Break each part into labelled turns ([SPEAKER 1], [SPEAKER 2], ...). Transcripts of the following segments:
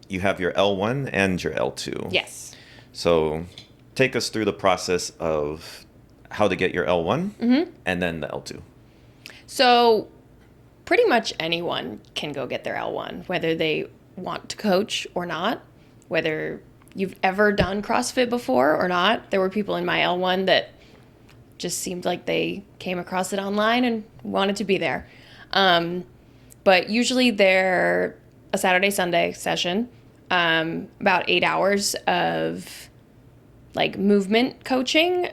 [SPEAKER 1] you have your L1 and your L2.
[SPEAKER 2] Yes.
[SPEAKER 1] So take us through the process of how to get your L1 and then the L2.
[SPEAKER 2] So pretty much anyone can go get their L1, whether they want to coach or not, whether you've ever done CrossFit before or not. There were people in my L1 that just seemed like they came across it online and wanted to be there. But usually they're a Saturday, Sunday session, about 8 hours of like movement coaching,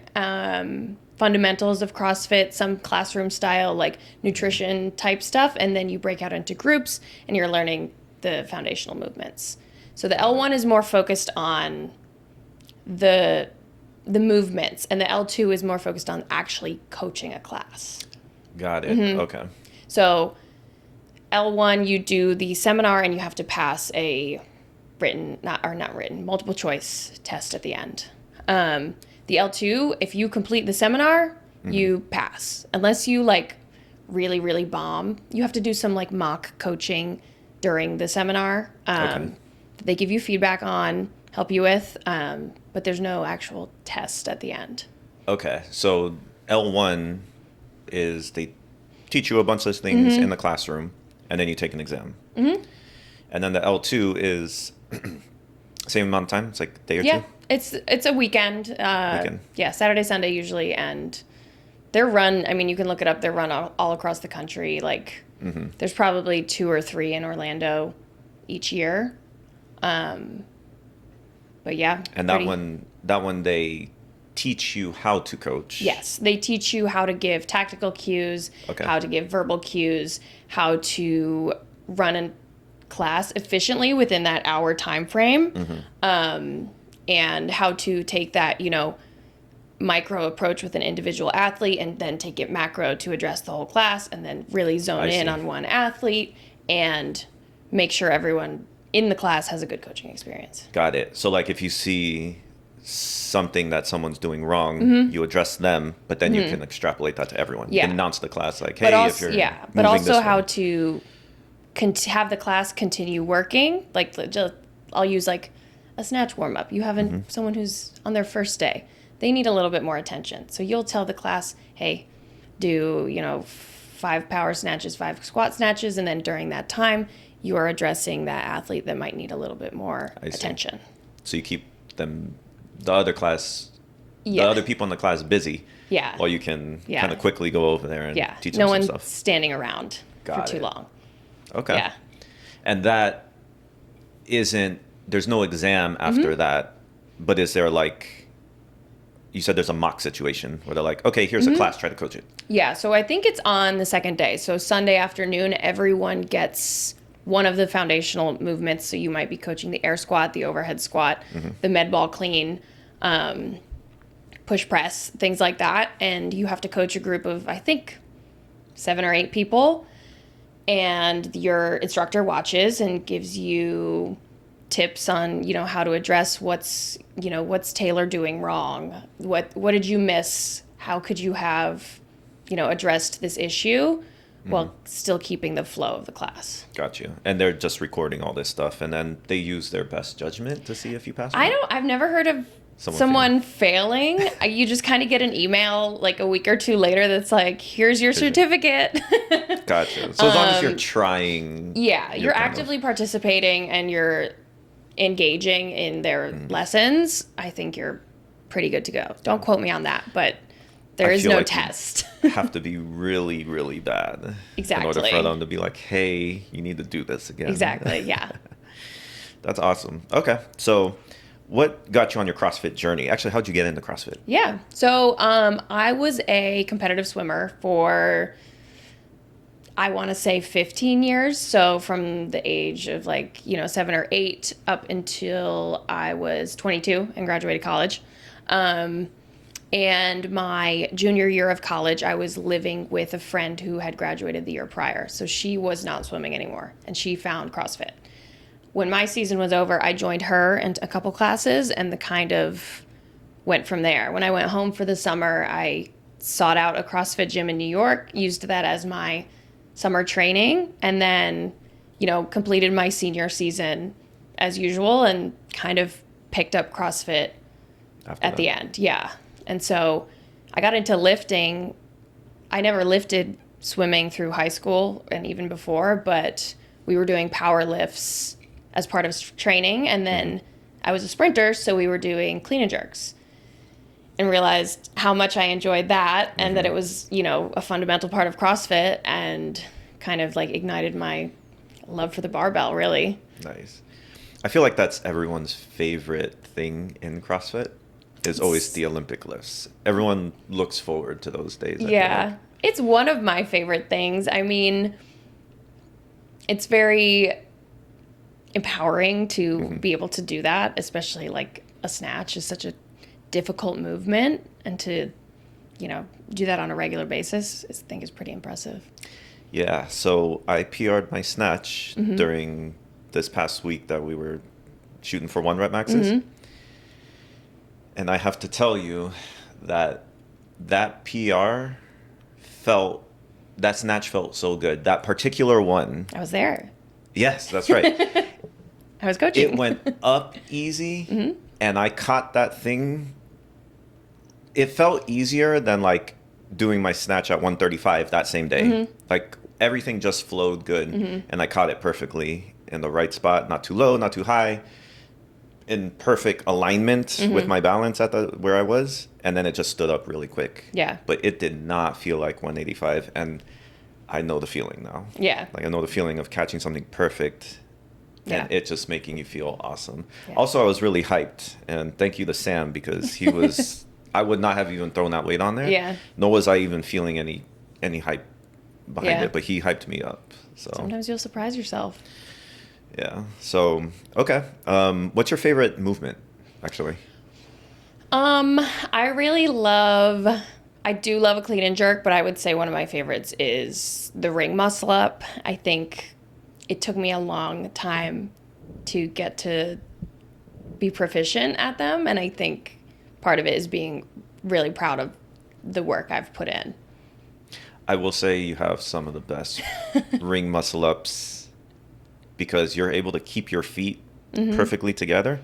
[SPEAKER 2] fundamentals of CrossFit, some classroom style, like nutrition type stuff. And then you break out into groups and you're learning the foundational movements. So the L1 is more focused on the movements, and the L2 is more focused on actually coaching a class.
[SPEAKER 1] Got it. Okay.
[SPEAKER 2] So L1, you do the seminar and you have to pass a multiple choice test at the end. The L2, if you complete the seminar, you pass. Unless you like really, really bomb, you have to do some like mock coaching during the seminar. They give you feedback on, help you with, but there's no actual test at the end.
[SPEAKER 1] Okay. So L1 is they teach you a bunch of things in the classroom, and then you take an exam. And then the L2 is same amount of time. It's like a day or two.
[SPEAKER 2] It's a weekend. Yeah, Saturday, Sunday usually, and they're run. I mean, you can look it up. They're run all across the country. Like, there's probably 2 or 3 in Orlando each year. But yeah.
[SPEAKER 1] And that one they teach you how to coach.
[SPEAKER 2] Yes, they teach you how to give tactical cues, how to give verbal cues, how to run a class efficiently within that hour time frame, and how to take that, micro approach with an individual athlete and then take it macro to address the whole class, and then really zone in on one athlete and make sure everyone in the class has a good coaching experience.
[SPEAKER 1] Got it. So like if you see something that someone's doing wrong, you address them, but then you can extrapolate that to everyone. You can announce the class like, hey, if you're
[SPEAKER 2] but also how to have the class continue working. Like, I'll use like a snatch warm up. You have someone who's on their first day. They need a little bit more attention. So you'll tell the class, hey, do 5 power snatches, 5 squat snatches, and then during that time, you are addressing that athlete that might need a little bit more attention.
[SPEAKER 1] So you keep the other people in the class busy.
[SPEAKER 2] Yeah.
[SPEAKER 1] While you can kind of quickly go over there and teach them
[SPEAKER 2] no
[SPEAKER 1] some
[SPEAKER 2] one's
[SPEAKER 1] stuff.
[SPEAKER 2] standing around for too long.
[SPEAKER 1] Okay.
[SPEAKER 2] Yeah.
[SPEAKER 1] And that there's no exam after that, but is there like, you said there's a mock situation where they're like, okay, here's a class, try to coach it.
[SPEAKER 2] Yeah, so I think it's on the second day. So Sunday afternoon, everyone gets one of the foundational movements. So you might be coaching the air squat, the overhead squat, the med ball clean, push press, things like that. And you have to coach a group of, I think, 7 or 8 people. And your instructor watches and gives you tips on, how to address what's Taylor doing wrong. What did you miss? How could you have, addressed this issue while still keeping the flow of the class?
[SPEAKER 1] Gotcha. And they're just recording all this stuff, and then they use their best judgment to see if you pass or not?
[SPEAKER 2] I've never heard of someone failing. You just kind of get an email like a week or 2 later that's like, here's your certificate.
[SPEAKER 1] Gotcha. So as long as you're trying.
[SPEAKER 2] Yeah, you're actively participating and you're engaging in their lessons, I think you're pretty good to go. Don't quote me on that, but there is no test.
[SPEAKER 1] You have to be really, really bad.
[SPEAKER 2] Exactly.
[SPEAKER 1] In order for them to be like, hey, you need to do this again.
[SPEAKER 2] Exactly, yeah.
[SPEAKER 1] That's awesome. Okay, so what got you on your CrossFit journey? Actually, how'd you get into CrossFit?
[SPEAKER 2] Yeah, so I was a competitive swimmer for, I want to say 15 years. So from the age of 7 or 8 up until I was 22 and graduated college. And my junior year of college, I was living with a friend who had graduated the year prior. So she was not swimming anymore, and she found CrossFit. When my season was over, I joined her and a couple classes and the kind of went from there. When I went home for the summer, I sought out a CrossFit gym in New York, used that as my summer training, and then, completed my senior season as usual and kind of picked up CrossFit at the end. Yeah. And so I got into lifting. I never lifted swimming through high school and even before, but we were doing power lifts as part of training. And then I was a sprinter, so we were doing clean and jerks, and realized how much I enjoyed that and that it was, you know, a fundamental part of CrossFit, and kind of like ignited my love for the barbell, really.
[SPEAKER 1] Nice. I feel like that's everyone's favorite thing in CrossFit is always the Olympic lifts. Everyone looks forward to those days. I feel like.
[SPEAKER 2] It's one of my favorite things. I mean, it's very empowering to be able to do that, especially like a snatch is such a difficult movement, and to, you know, do that on a regular basis, I think is pretty impressive.
[SPEAKER 1] Yeah, so I PR'd my snatch during this past week that we were shooting for 1 rep maxes. And I have to tell you that that snatch felt so good. That particular one.
[SPEAKER 2] I was there.
[SPEAKER 1] Yes, that's right.
[SPEAKER 2] I was coaching.
[SPEAKER 1] It went up easy, and I caught that thing. It felt easier than like doing my snatch at 135 that same day. Like everything just flowed good, and I caught it perfectly in the right spot, not too low, not too high, in perfect alignment with my balance at where I was, and then it just stood up really quick.
[SPEAKER 2] Yeah.
[SPEAKER 1] But it did not feel like 185, and I know the feeling now.
[SPEAKER 2] Yeah.
[SPEAKER 1] Like I know the feeling of catching something perfect.
[SPEAKER 2] Yeah.
[SPEAKER 1] And it just making you feel awesome.
[SPEAKER 2] Yeah.
[SPEAKER 1] Also, I was really hyped, and thank you to Sam, because he was. I would not have even thrown that weight on there.
[SPEAKER 2] Yeah.
[SPEAKER 1] Nor was I even feeling any hype behind it, but he hyped me up. So
[SPEAKER 2] sometimes you'll surprise yourself.
[SPEAKER 1] Yeah. So okay. What's your favorite movement, actually?
[SPEAKER 2] I do love a clean and jerk, but I would say one of my favorites is the ring muscle up. I think it took me a long time to get to be proficient at them, and I think part of it is being really proud of the work I've put in.
[SPEAKER 1] I will say you have some of the best ring muscle ups, because you're able to keep your feet perfectly together.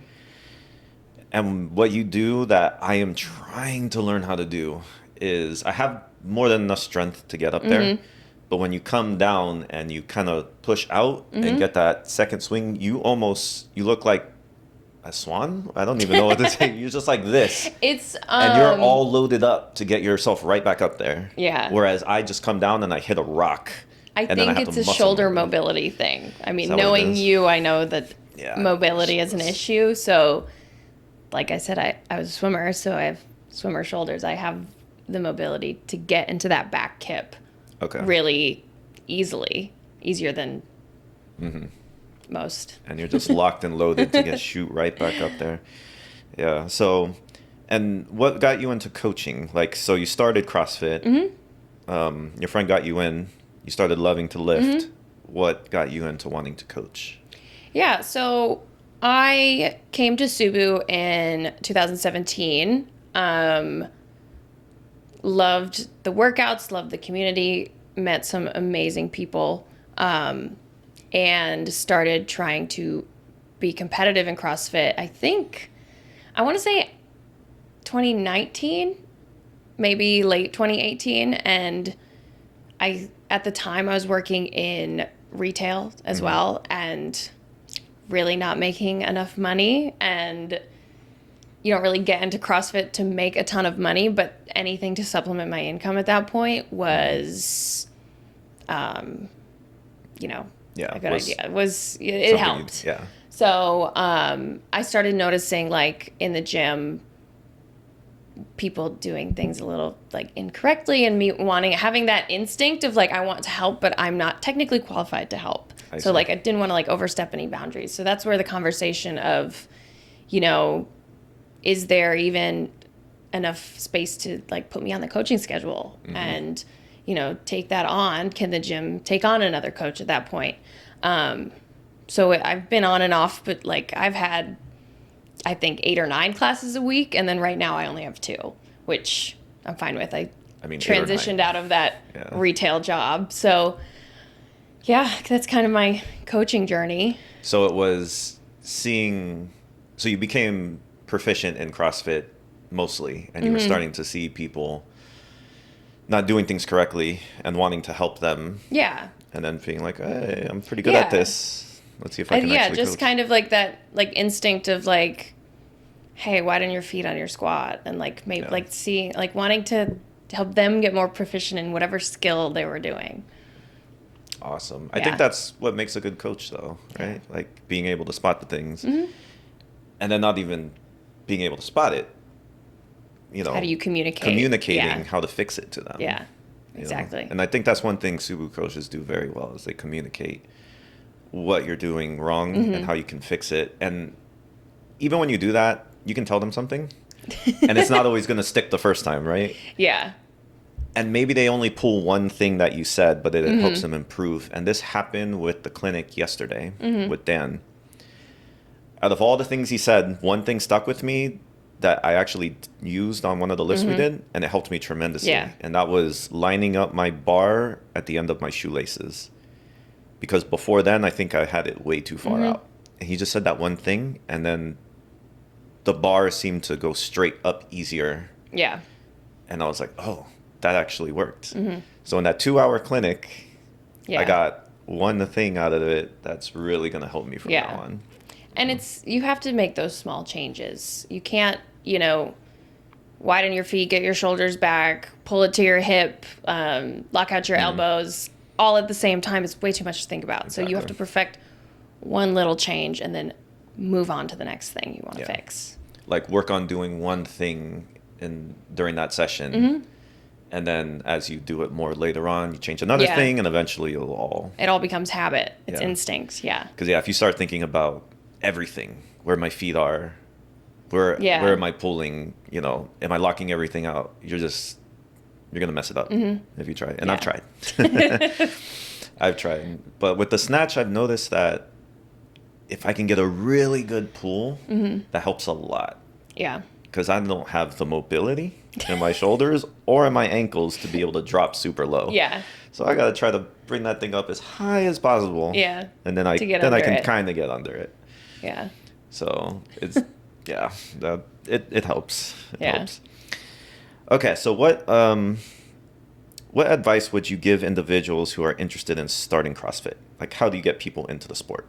[SPEAKER 1] And what you do that I am trying to learn how to do is, I have more than enough strength to get up there. But when you come down and you kind of push out and get that second swing, you look like a swan. I don't even know what to say. You're just like this. And you're all loaded up to get yourself right back up there.
[SPEAKER 2] Yeah.
[SPEAKER 1] Whereas I just come down and I hit a rock.
[SPEAKER 2] I think it's a shoulder mobility thing. I mean, knowing you, I know that mobility is an issue. So, like I said, I was a swimmer, so I have swimmer shoulders. I have the mobility to get into that back kip really easily, easier than most.
[SPEAKER 1] And you're just locked and loaded to shoot right back up there. Yeah. So, and what got you into coaching? Like, so you started CrossFit. Your friend got you in. You started loving to lift. What got you into wanting to coach? Yeah,
[SPEAKER 2] so I came to Subu in 2017. Loved the workouts, loved the community, met some amazing people, and started trying to be competitive in CrossFit. I want to say 2019, maybe late 2018. And at the time I was working in retail as well, and really not making enough money. And you don't really get into CrossFit to make a ton of money, but anything to supplement my income at that point was, a good idea. It helped.
[SPEAKER 1] Yeah.
[SPEAKER 2] So I started noticing, like, in the gym, people doing things a little like incorrectly, and me having that instinct of like, I want to help, but I'm not technically qualified to help. So like, I didn't want to like overstep any boundaries. So that's where the conversation of, is there even enough space to like put me on the coaching schedule and, take that on? Can the gym take on another coach at that point? So I've been on and off, but like I've had, I think 8 or 9 classes a week. And then right now I only have 2, which I'm fine with. I transitioned out of that retail job. So yeah, that's kind of my coaching journey.
[SPEAKER 1] So it was seeing, so you became proficient in CrossFit mostly, and you were starting to see people not doing things correctly and wanting to help them.
[SPEAKER 2] Yeah.
[SPEAKER 1] And then being like, hey, I'm pretty good at this. Let's see if I can actually
[SPEAKER 2] just
[SPEAKER 1] coach.
[SPEAKER 2] kind of like that, like instinct of like, hey, widen your feet on your squat, and like maybe like seeing, like wanting to help them get more proficient in whatever skill they were doing.
[SPEAKER 1] Awesome. I think that's what makes a good coach, though, right?
[SPEAKER 2] Yeah.
[SPEAKER 1] Like being able to spot the things, and then not even being able to spot it. You know,
[SPEAKER 2] How do you communicate?
[SPEAKER 1] Communicating how to fix it to them.
[SPEAKER 2] Yeah, exactly.
[SPEAKER 1] You know? And I think that's one thing Subu coaches do very well is they communicate what you're doing wrong and how you can fix it. And even when you do that, you can tell them something, and it's not always going to stick the first time, right?
[SPEAKER 2] Yeah.
[SPEAKER 1] And maybe they only pull one thing that you said, but it helps them improve. And this happened with the clinic yesterday with Dan. Out of all the things he said, one thing stuck with me that I actually used on one of the lifts we did, and it helped me tremendously.
[SPEAKER 2] Yeah.
[SPEAKER 1] And that was lining up my bar at the end of my shoelaces. Because before then, I think I had it way too far out. And he just said that one thing, and then the bar seemed to go straight up easier.
[SPEAKER 2] Yeah.
[SPEAKER 1] And I was like, oh, that actually worked. So in that 2-hour clinic, I got one thing out of it that's really going to help me from now on.
[SPEAKER 2] And you have to make those small changes. You can't, widen your feet, get your shoulders back, pull it to your hip, lock out your elbows, all at the same time. It's way too much to think about. Exactly. So you have to perfect one little change and then move on to the next thing you want to fix.
[SPEAKER 1] Like work on doing one thing during that session. And then as you do it more later on, you change another thing, and eventually it all becomes habit.
[SPEAKER 2] It's instinct. Yeah.
[SPEAKER 1] Because if you start thinking about everything, where my feet are, where am I pulling, am I locking everything out? You're going to mess it up if you try. And I've tried. I've tried. But with the snatch, I've noticed that if I can get a really good pull, that helps a lot.
[SPEAKER 2] Yeah.
[SPEAKER 1] Because I don't have the mobility in my shoulders or in my ankles to be able to drop super low.
[SPEAKER 2] Yeah.
[SPEAKER 1] So I got to try to bring that thing up as high as possible.
[SPEAKER 2] Yeah.
[SPEAKER 1] And then I can kind of get under it.
[SPEAKER 2] Yeah.
[SPEAKER 1] So it's, it helps. It helps. Okay. So what advice would you give individuals who are interested in starting CrossFit? Like, how do you get people into the sport?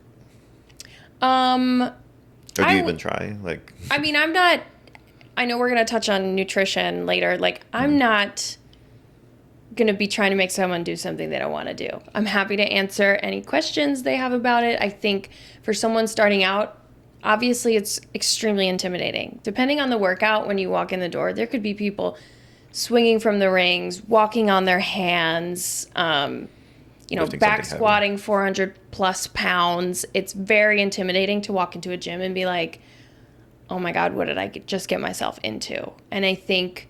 [SPEAKER 1] Or do you even try? Like,
[SPEAKER 2] I mean, I know we're going to touch on nutrition later. Like, I'm not going to be trying to make someone do something they don't want to do. I'm happy to answer any questions they have about it. I think for someone starting out, obviously it's extremely intimidating. Depending on the workout, when you walk in the door, there could be people swinging from the rings, walking on their hands, back squatting 400 plus pounds. It's very intimidating to walk into a gym and be like, oh my God, what did I just get myself into? And I think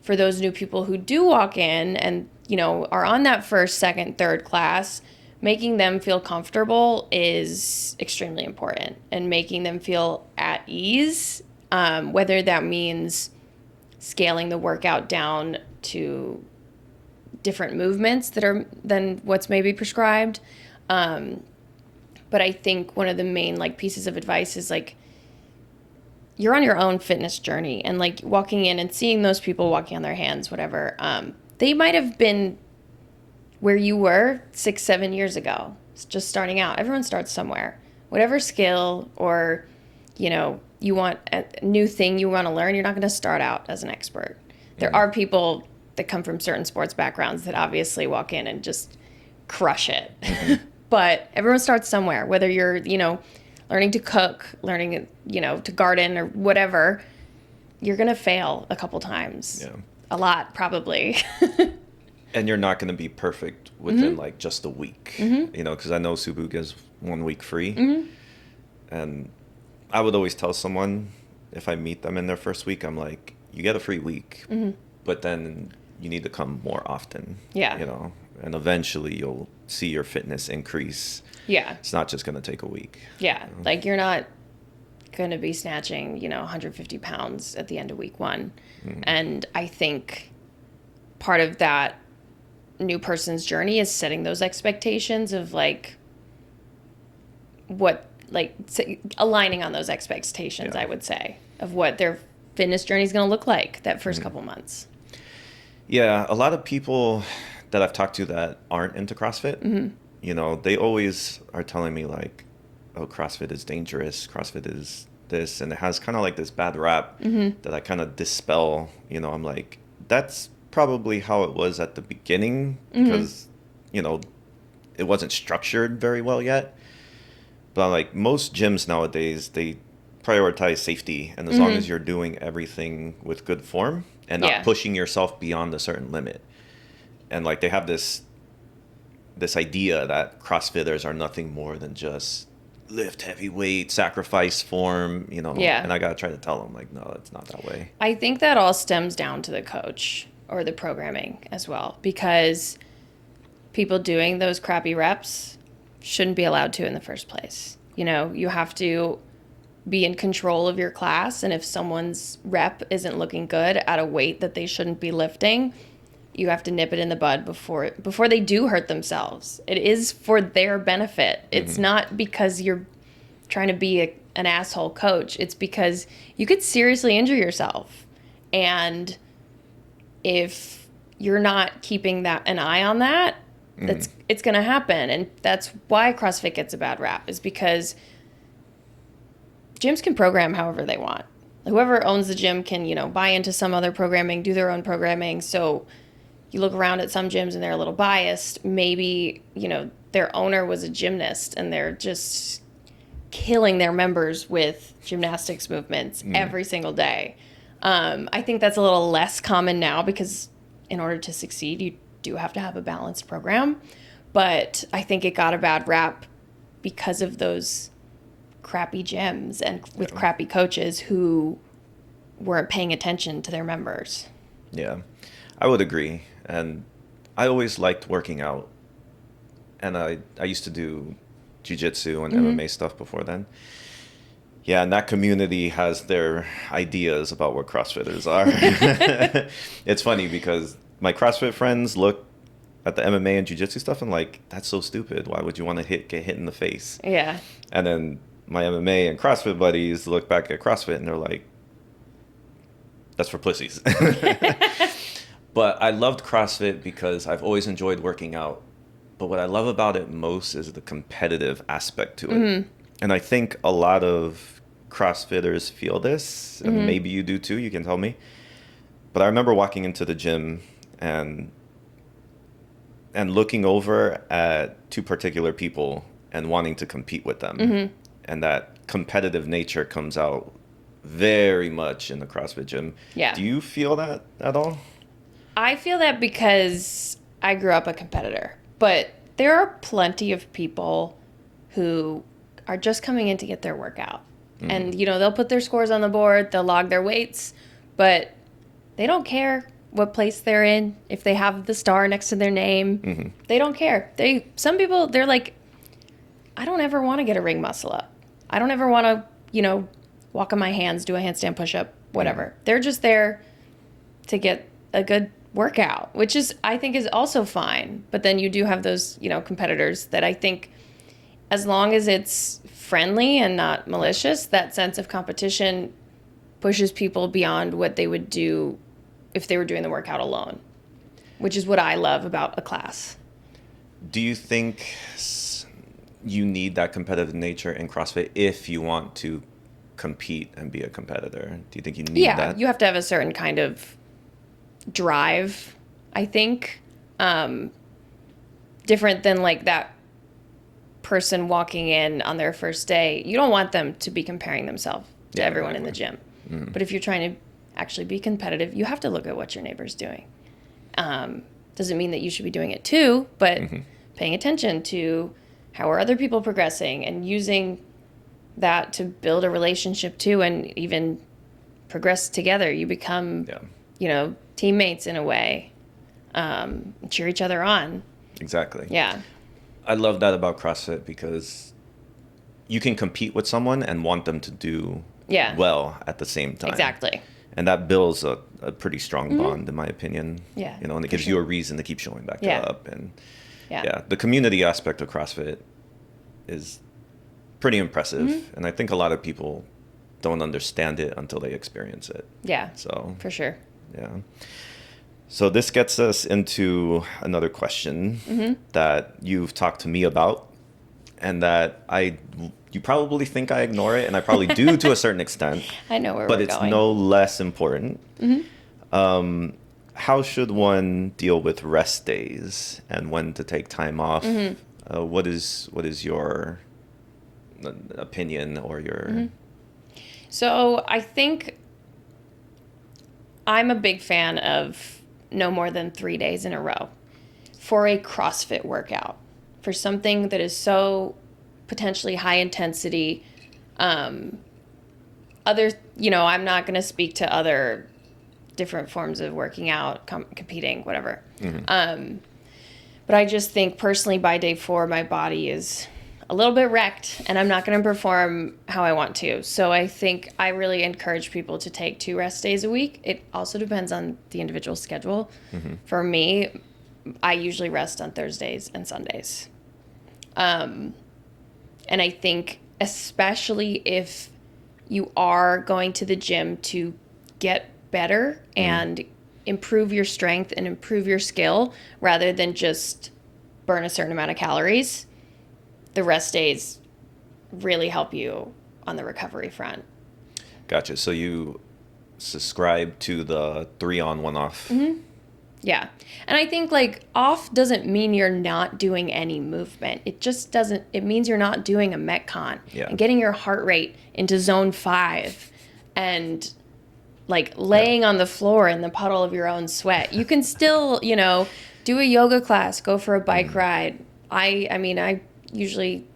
[SPEAKER 2] for those new people who do walk in and, are on that first, second, third class, making them feel comfortable is extremely important, and making them feel at ease, whether that means scaling the workout down to different movements that are than what's maybe prescribed. But I think one of the main pieces of advice is you're on your own fitness journey, and walking in and seeing those people walking on their hands, whatever, they might have been where you were 6-7 years ago, just starting out. Everyone starts somewhere. Whatever skill or, you want a new thing you want to learn, you're not going to start out as an expert. There are people that come from certain sports backgrounds that obviously walk in and just crush it. But everyone starts somewhere, whether you're, learning to cook, learning, to garden or whatever, you're going to fail a couple times. Yeah. A lot, probably.
[SPEAKER 1] And you're not going to be perfect within just a week, because I know Subu gives 1 week free. And I would always tell someone if I meet them in their first week, I'm like, you get a free week, but then you need to come more often. Yeah. And eventually you'll see your fitness increase. Yeah. It's not just going to take a week.
[SPEAKER 2] Yeah. You're not going to be snatching, 150 pounds at the end of week 1. And I think part of that new person's journey is setting those expectations of like aligning on those expectations,
[SPEAKER 1] Yeah.
[SPEAKER 2] I would say, of what their fitness journey is going to look like that first couple months.
[SPEAKER 1] Yeah, a lot of people that I've talked to that aren't into CrossFit, you know, they always are telling me like, oh, CrossFit is dangerous. CrossFit is this, and it has kind of like this bad rap that I kind of dispel. You know, I'm like, that's probably how it was at the beginning because, you know, it wasn't structured very well yet. But like most gyms nowadays, they prioritize safety, and as long as you're doing everything with good form and not pushing yourself beyond a certain limit, and like they have this idea that CrossFitters are nothing more than just lift heavy weight, sacrifice form, you know.
[SPEAKER 2] Yeah.
[SPEAKER 1] And I gotta try to tell them like, no, it's not that way.
[SPEAKER 2] I think that all stems down to the coach or the programming as well, because people doing those crappy reps shouldn't be allowed to in the first place. You know, you have to be in control of your class, and if someone's rep isn't looking good at a weight that they shouldn't be lifting, you have to nip it in the bud before they do hurt themselves. It is for their benefit. It's not because you're trying to be an asshole coach. It's because you could seriously injure yourself. And if you're not keeping an eye on that, it's going to happen. And that's why CrossFit gets a bad rap, is because gyms can program however they want. Whoever owns the gym can, you know, buy into some other programming, do their own programming. So you look around at some gyms and they're a little biased. Maybe, you know, their owner was a gymnast and they're just killing their members with gymnastics movements every single day. I think that's a little less common now because in order to succeed, you do have to have a balanced program. But I think it got a bad rap because of those crappy gyms and with crappy coaches who weren't paying attention to their members.
[SPEAKER 1] Yeah, I would agree. And I always liked working out. And I used to do jiu-jitsu and MMA stuff before then. Yeah, and that community has their ideas about what CrossFitters are. It's funny because my CrossFit friends look at the MMA and jiu-jitsu stuff and like, that's so stupid. Why would you want to get hit in the face?
[SPEAKER 2] Yeah.
[SPEAKER 1] And then my MMA and CrossFit buddies look back at CrossFit and they're like, that's for pussies. But I loved CrossFit because I've always enjoyed working out. But what I love about it most is the competitive aspect to it. And I think a lot of CrossFitters feel this, and maybe you do too, you can tell me. But I remember walking into the gym and looking over at two particular people and wanting to compete with them. And that competitive nature comes out very much in the CrossFit gym.
[SPEAKER 2] Yeah.
[SPEAKER 1] Do you feel that at all?
[SPEAKER 2] I feel that because I grew up a competitor. But there are plenty of people who are just coming in to get their workout. And, you know, they'll put their scores on the board, they'll log their weights, but they don't care what place they're in. If they have the star next to their name, they don't care. Some people, they're like, I don't ever want to get a ring muscle up. I don't ever want to, you know, walk on my hands, do a handstand push-up, whatever. They're just there to get a good workout, which is, I think, is also fine. But then you do have those, you know, competitors that I think as long as it's friendly and not malicious, that sense of competition pushes people beyond what they would do if they were doing the workout alone, which is what I love about a class.
[SPEAKER 1] Do you think you need that competitive nature in CrossFit if you want to compete and be a competitor? Do you think you need that?
[SPEAKER 2] Yeah, you have to have a certain kind of drive, I think. Different than like that person walking in on their first day. You don't want them to be comparing themselves to everyone in the gym. But if you're trying to actually be competitive, you have to look at what your neighbor's doing. Doesn't mean that you should be doing it too, but paying attention to how are other people progressing and using that to build a relationship too, and even progress together. You become, you know, teammates in a way, cheer each other on.
[SPEAKER 1] Exactly.
[SPEAKER 2] Yeah.
[SPEAKER 1] I love that about CrossFit because you can compete with someone and want them to do well at the same time.
[SPEAKER 2] Exactly.
[SPEAKER 1] And that builds a pretty strong bond, in my opinion.
[SPEAKER 2] Yeah.
[SPEAKER 1] You know, and it gives you a reason to keep showing back up. And
[SPEAKER 2] Yeah.
[SPEAKER 1] the community aspect of CrossFit is pretty impressive. And I think a lot of people don't understand it until they experience it.
[SPEAKER 2] Yeah.
[SPEAKER 1] So
[SPEAKER 2] For sure.
[SPEAKER 1] yeah. So this gets us into another question that you've talked to me about, and that you probably think I ignore it, and I probably do to a certain extent.
[SPEAKER 2] I know where
[SPEAKER 1] but
[SPEAKER 2] we're
[SPEAKER 1] it's
[SPEAKER 2] going.
[SPEAKER 1] no less important. How should one deal with rest days and when to take time off? What is your opinion or your...
[SPEAKER 2] So I think I'm a big fan of no more than 3 days in a row for a CrossFit workout, for something that is so potentially high intensity. I'm not going to speak to other different forms of working out, competing, whatever. But I just think personally by day 4, my body is a little bit wrecked and I'm not going to perform how I want to. So I think I really encourage people to take 2 rest days a week. It also depends on the individual schedule. For me, I usually rest on Thursdays and Sundays. And I think especially if you are going to the gym to get better and improve your strength and improve your skill rather than just burn a certain amount of calories, the rest days really help you on the recovery front.
[SPEAKER 1] Gotcha. So you subscribe to the 3 on 1 off.
[SPEAKER 2] Yeah. And I think like off doesn't mean you're not doing any movement. It just doesn't, it means you're not doing a Metcon and getting your heart rate into zone 5 and like laying on the floor in the puddle of your own sweat. You can still, do a yoga class, go for a bike ride. I usually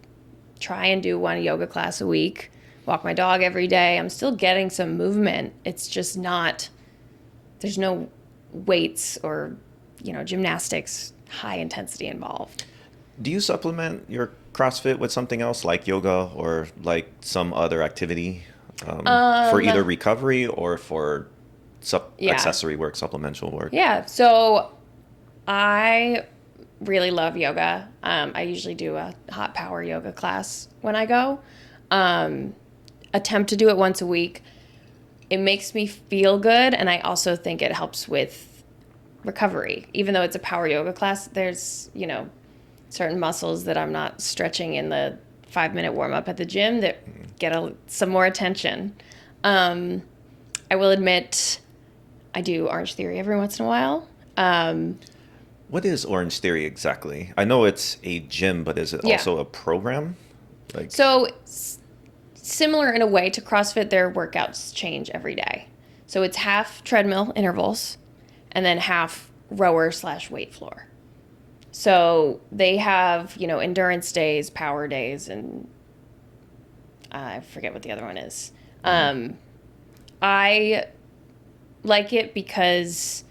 [SPEAKER 2] try and do 1 yoga class a week, walk my dog every day. I'm still getting some movement. It's just not, there's no weights or, gymnastics, high intensity involved.
[SPEAKER 1] Do you supplement your CrossFit with something else like yoga or like some other activity for either recovery or for accessory work, supplemental work?
[SPEAKER 2] Yeah. So I really love yoga. I usually do a hot power yoga class when I go. Attempt to do it once a week. It makes me feel good, and I also think it helps with recovery. Even though it's a power yoga class, there's, certain muscles that I'm not stretching in the 5-minute warm-up at the gym that get some more attention. I will admit I do Orange Theory every once in a while.
[SPEAKER 1] What is Orange Theory exactly? I know it's a gym, but is it also a program?
[SPEAKER 2] So similar in a way to CrossFit, their workouts change every day. So it's half treadmill intervals and then half rower/weight floor. So they have, endurance days, power days, and I forget what the other one is. I like it because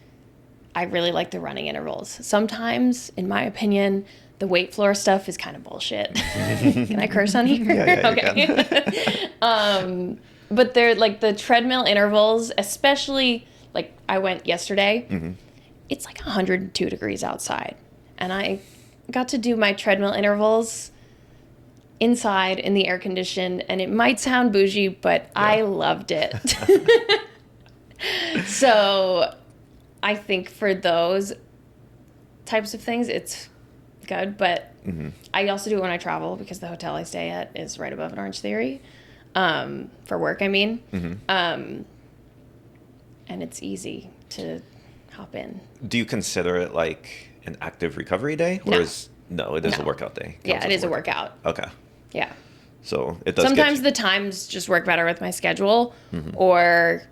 [SPEAKER 2] I really like the running intervals. Sometimes, in my opinion, the weight floor stuff is kind of bullshit. Can I curse on here?
[SPEAKER 1] Yeah,
[SPEAKER 2] okay. But they're like the treadmill intervals, especially like I went yesterday. It's like 102 degrees outside. And I got to do my treadmill intervals inside in the air condition. And it might sound bougie, but I loved it. So I think for those types of things, it's good. But I also do it when I travel because the hotel I stay at is right above an Orange Theory. For work, I mean. And it's easy to hop in.
[SPEAKER 1] Do you consider it like an active recovery day? Or it is a workout day?
[SPEAKER 2] Yeah, it is a workout.
[SPEAKER 1] Okay.
[SPEAKER 2] Yeah.
[SPEAKER 1] So it does
[SPEAKER 2] Sometimes the times just work better with my schedule, or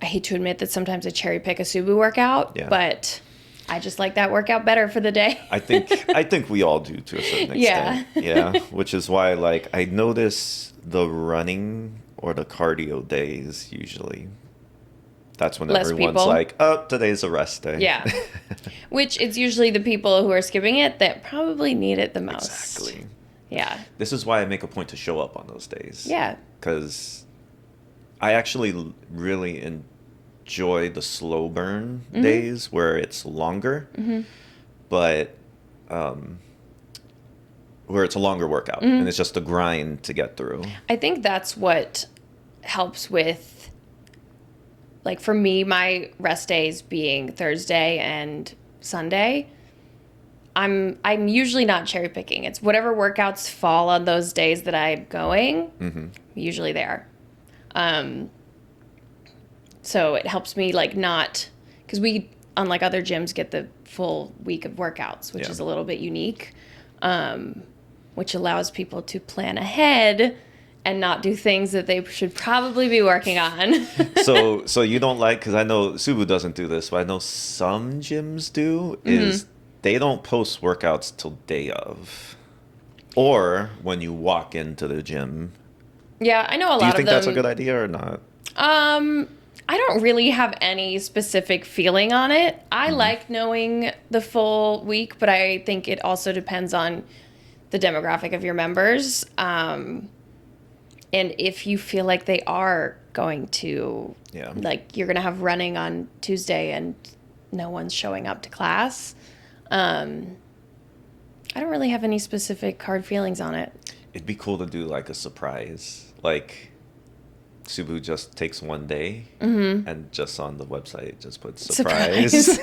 [SPEAKER 2] I hate to admit that sometimes I cherry pick a Subu workout, but I just like that workout better for the day.
[SPEAKER 1] I think we all do to a certain extent. Yeah. Which is why like I notice the running or the cardio days usually. That's when everyone's like, oh, today's a rest day.
[SPEAKER 2] Yeah. Which it's usually the people who are skipping it that probably need it the most.
[SPEAKER 1] Exactly.
[SPEAKER 2] Yeah.
[SPEAKER 1] This is why I make a point to show up on those days.
[SPEAKER 2] Yeah.
[SPEAKER 1] Because I actually really enjoy the slow burn days where it's longer. But where it's a longer workout and it's just a grind to get through.
[SPEAKER 2] I think that's what helps with, like, for me, my rest days being Thursday and Sunday. I'm usually not cherry picking. It's whatever workouts fall on those days that I'm going, usually there. So it helps me, like, not, because we, unlike other gyms, get the full week of workouts, which is a little bit unique, which allows people to plan ahead and not do things that they should probably be working on.
[SPEAKER 1] So you don't like, because I know Subu doesn't do this, but I know some gyms do, is they don't post workouts till day of, or when you walk into the gym.
[SPEAKER 2] Yeah, I know a lot of them.
[SPEAKER 1] Do you think that's a good idea or not?
[SPEAKER 2] I don't really have any specific feeling on it. I like knowing the full week, but I think it also depends on the demographic of your members. And if you feel like they are going to, like, you're going to have running on Tuesday and no one's showing up to class, I don't really have any specific hard feelings on it.
[SPEAKER 1] It'd be cool to do, like, a surprise. Like, Subu just takes one day and just on the website just puts surprise.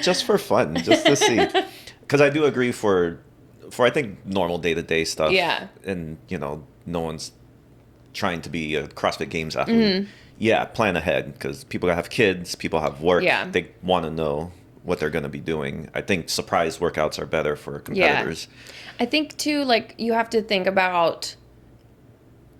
[SPEAKER 1] Just for fun, just to see. Because I do agree for I think normal day-to-day stuff.
[SPEAKER 2] Yeah.
[SPEAKER 1] And, no one's trying to be a CrossFit Games athlete. Yeah, plan ahead, because people have kids, people have work.
[SPEAKER 2] Yeah.
[SPEAKER 1] They want to know what they're going to be doing. I think surprise workouts are better for competitors.
[SPEAKER 2] Yeah. I think, too, like, you have to think about,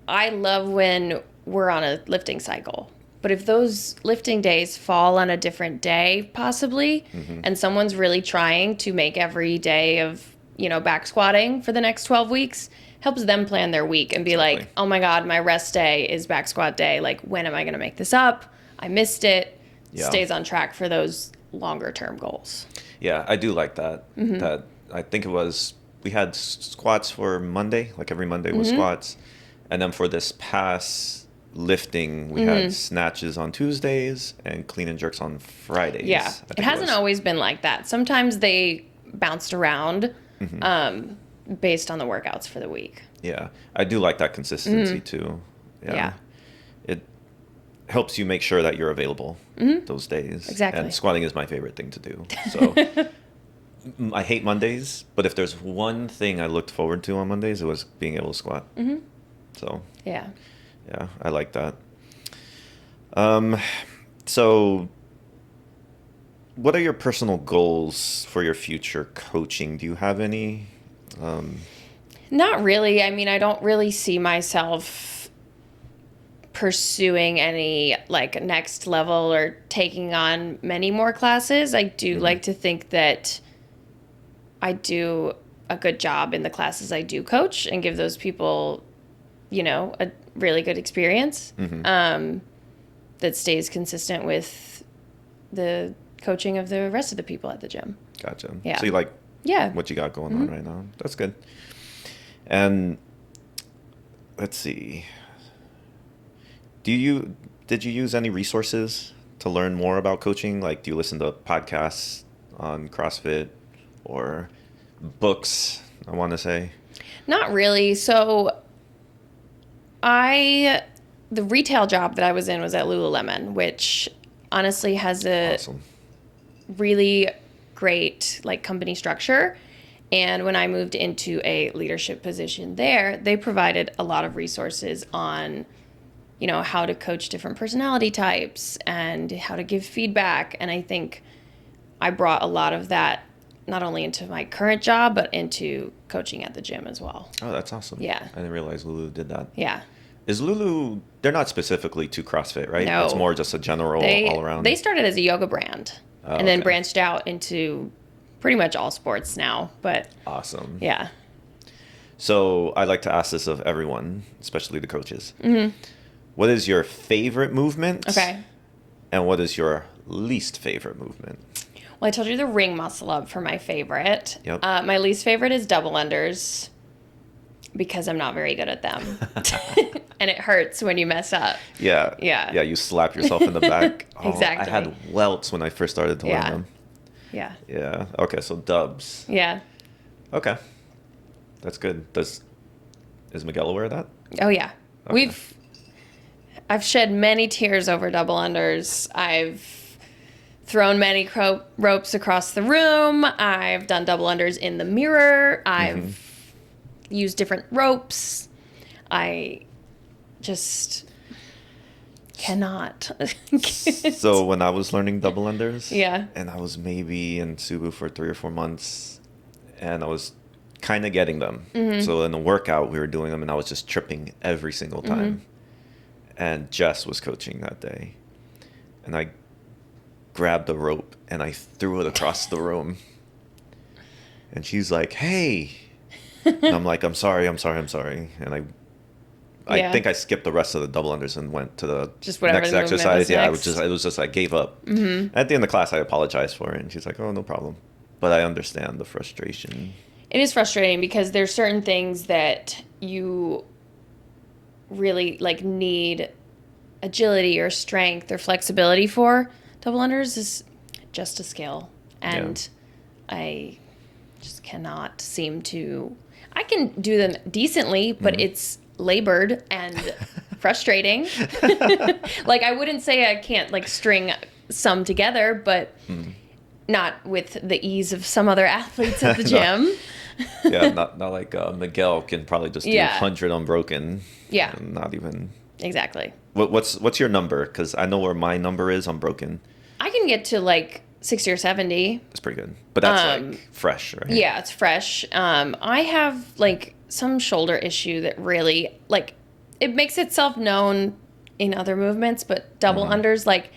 [SPEAKER 2] I love when we're on a lifting cycle. But if those lifting days fall on a different day, possibly, and someone's really trying to make every day of, back squatting for the next 12 weeks, helps them plan their week and be like, oh my God, my rest day is back squat day. Like, when am I going to make this up? I missed it. Yeah. Stays on track for those longer term goals.
[SPEAKER 1] Yeah, I do like that. That I think it was, we had squats for Monday, like every Monday was squats. And then for this past lifting, we had snatches on Tuesdays and clean and jerks on Fridays.
[SPEAKER 2] Yeah, it hasn't always been like that. Sometimes they bounced around based on the workouts for the week.
[SPEAKER 1] Yeah, I do like that consistency too. Yeah. It helps you make sure that you're available those days.
[SPEAKER 2] Exactly.
[SPEAKER 1] And squatting is my favorite thing to do. So I hate Mondays, but if there's one thing I looked forward to on Mondays, it was being able to squat. So yeah, I like that. So what are your personal goals for your future coaching? Do you have any?
[SPEAKER 2] Not really. I mean, I don't really see myself pursuing any, like, next level or taking on many more classes. I do like to think that I do a good job in the classes I do coach and give those people, a really good experience that stays consistent with the coaching of the rest of the people at the gym.
[SPEAKER 1] Gotcha.
[SPEAKER 2] Yeah.
[SPEAKER 1] So you like what you got going on right now. That's good. And let's see. Did you use any resources to learn more about coaching? Like, do you listen to podcasts on CrossFit or books, I want to say?
[SPEAKER 2] Not really. So the retail job that I was in was at Lululemon, which honestly has a really great, like, company structure. And when I moved into a leadership position there, they provided a lot of resources on, how to coach different personality types and how to give feedback. And I think I brought a lot of that not only into my current job, but into coaching at the gym as well.
[SPEAKER 1] Oh, that's awesome.
[SPEAKER 2] Yeah.
[SPEAKER 1] I didn't realize Lulu did that.
[SPEAKER 2] Yeah.
[SPEAKER 1] Is Lulu, they're not specifically to CrossFit, right?
[SPEAKER 2] No.
[SPEAKER 1] It's more just a general all around.
[SPEAKER 2] They started as a yoga brand and then branched out into pretty much all sports now, but
[SPEAKER 1] awesome.
[SPEAKER 2] Yeah.
[SPEAKER 1] So I like to ask this of everyone, especially the coaches. What is your favorite movement?
[SPEAKER 2] Okay.
[SPEAKER 1] And what is your least favorite movement?
[SPEAKER 2] Well, I told you the ring muscle up for my favorite.
[SPEAKER 1] Yep.
[SPEAKER 2] My least favorite is double unders because I'm not very good at them. And it hurts when you mess up.
[SPEAKER 1] Yeah.
[SPEAKER 2] Yeah.
[SPEAKER 1] Yeah, you slap yourself in the back.
[SPEAKER 2] Exactly.
[SPEAKER 1] I had welts when I first started to learn them.
[SPEAKER 2] Yeah.
[SPEAKER 1] Yeah. Okay, so dubs.
[SPEAKER 2] Yeah.
[SPEAKER 1] Okay. That's good. Is Miguel aware of that?
[SPEAKER 2] Oh yeah.
[SPEAKER 1] Okay.
[SPEAKER 2] I've shed many tears over double unders. I've thrown many ropes across the room. I've done double unders in the mirror. I've used different ropes. I just cannot.
[SPEAKER 1] So when I was learning double unders,
[SPEAKER 2] Yeah.
[SPEAKER 1] and I was maybe in Subu for 3 or 4 months, and I was kind of getting them. So in the workout, we were doing them, and I was just tripping every single time. And Jess was coaching that day, and I grabbed the rope and I threw it across the room. And she's like, "Hey," and I'm like, "I'm sorry." And I think I skipped the rest of the double unders and went to the
[SPEAKER 2] Just whatever
[SPEAKER 1] next
[SPEAKER 2] the movement
[SPEAKER 1] exercise.
[SPEAKER 2] was
[SPEAKER 1] Yeah,
[SPEAKER 2] next.
[SPEAKER 1] it was just I gave up. At the end of the class, I apologized for it, and she's like, "Oh, no problem." But I understand the frustration.
[SPEAKER 2] It is frustrating because there's certain things that you really like need agility or strength or flexibility for. Double unders is just a skill, and I just cannot seem to. I can do them decently, but it's labored and frustrating. Like, I wouldn't say I can't like string some together, but not with the ease of some other athletes at the gym.
[SPEAKER 1] Yeah, not like Miguel can probably just do 100 unbroken.
[SPEAKER 2] Yeah.
[SPEAKER 1] And not even.
[SPEAKER 2] Exactly.
[SPEAKER 1] What's your number? Because I know where my number is unbroken.
[SPEAKER 2] I can get to like 60 or 70.
[SPEAKER 1] That's pretty good. But that's like fresh, right?
[SPEAKER 2] Yeah, it's fresh. I have like some shoulder issue that really like it makes itself known in other movements, but double unders, like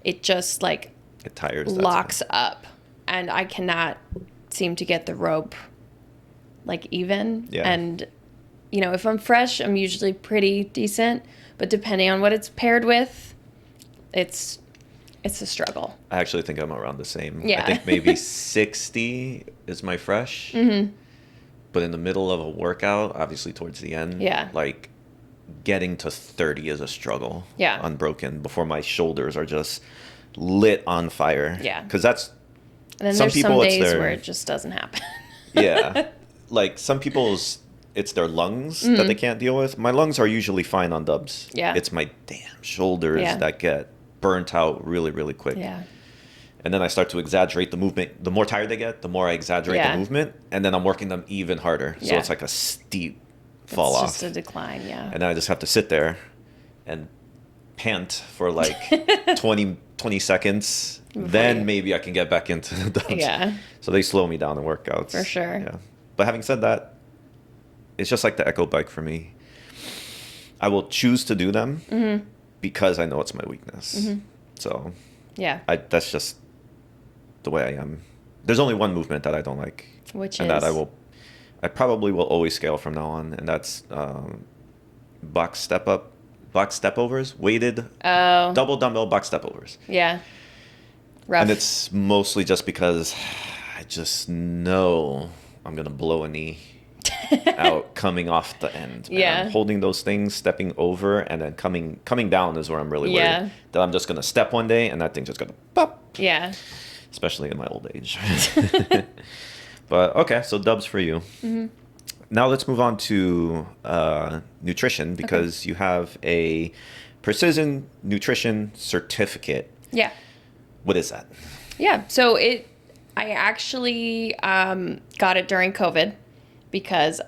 [SPEAKER 2] it just like
[SPEAKER 1] It tires.
[SPEAKER 2] locks up, and I cannot seem to get the rope like even.
[SPEAKER 1] Yeah.
[SPEAKER 2] And you know, if I'm fresh, I'm usually pretty decent, but depending on what it's paired with, it's a struggle.
[SPEAKER 1] I actually think I'm around the same.
[SPEAKER 2] Yeah.
[SPEAKER 1] I think maybe 60 is my fresh. But in the middle of a workout, obviously towards the end, like getting to 30 is a struggle.
[SPEAKER 2] Yeah.
[SPEAKER 1] Unbroken before my shoulders are just lit on fire.
[SPEAKER 2] Yeah.
[SPEAKER 1] Because that's
[SPEAKER 2] And then
[SPEAKER 1] some
[SPEAKER 2] there's
[SPEAKER 1] people,
[SPEAKER 2] some
[SPEAKER 1] it's
[SPEAKER 2] days
[SPEAKER 1] their-
[SPEAKER 2] where it just doesn't happen.
[SPEAKER 1] yeah. Like some people's, it's their lungs that they can't deal with. My lungs are usually fine on dubs.
[SPEAKER 2] Yeah.
[SPEAKER 1] It's my damn shoulders
[SPEAKER 2] Yeah.
[SPEAKER 1] that get burnt out really, really quick.
[SPEAKER 2] Yeah.
[SPEAKER 1] And then I start to exaggerate the movement. The more tired they get, the more I exaggerate
[SPEAKER 2] Yeah.
[SPEAKER 1] the movement. And then I'm working them even harder. So
[SPEAKER 2] Yeah.
[SPEAKER 1] it's like a steep fall
[SPEAKER 2] It's
[SPEAKER 1] off.
[SPEAKER 2] just a decline, yeah.
[SPEAKER 1] And then I just have to sit there and pant for like 20 seconds. Then maybe I can get back into the dubs.
[SPEAKER 2] Yeah.
[SPEAKER 1] So they slow me down in workouts.
[SPEAKER 2] For sure.
[SPEAKER 1] Yeah. But having said that, it's just like the Echo bike for me. I will choose to do them because I know it's my weakness. So
[SPEAKER 2] Yeah.
[SPEAKER 1] that's just the way I am. There's only one movement that I don't like.
[SPEAKER 2] Which
[SPEAKER 1] and
[SPEAKER 2] is?
[SPEAKER 1] that I probably will always scale from now on, and that's box step overs, weighted
[SPEAKER 2] Oh.
[SPEAKER 1] double dumbbell box step overs.
[SPEAKER 2] Yeah. Rough.
[SPEAKER 1] And it's mostly just because I just know I'm gonna blow a knee out coming off the end. Man.
[SPEAKER 2] Yeah.
[SPEAKER 1] I'm holding those things, stepping over, and then coming down is where I'm really worried.
[SPEAKER 2] Yeah.
[SPEAKER 1] That I'm just gonna step one day and that thing's just gonna pop.
[SPEAKER 2] Yeah.
[SPEAKER 1] Especially in my old age. But okay, so dubs for you. Now let's move on to nutrition, because you have a precision nutrition certificate.
[SPEAKER 2] Yeah.
[SPEAKER 1] What is that?
[SPEAKER 2] Yeah. So I actually got it during COVID because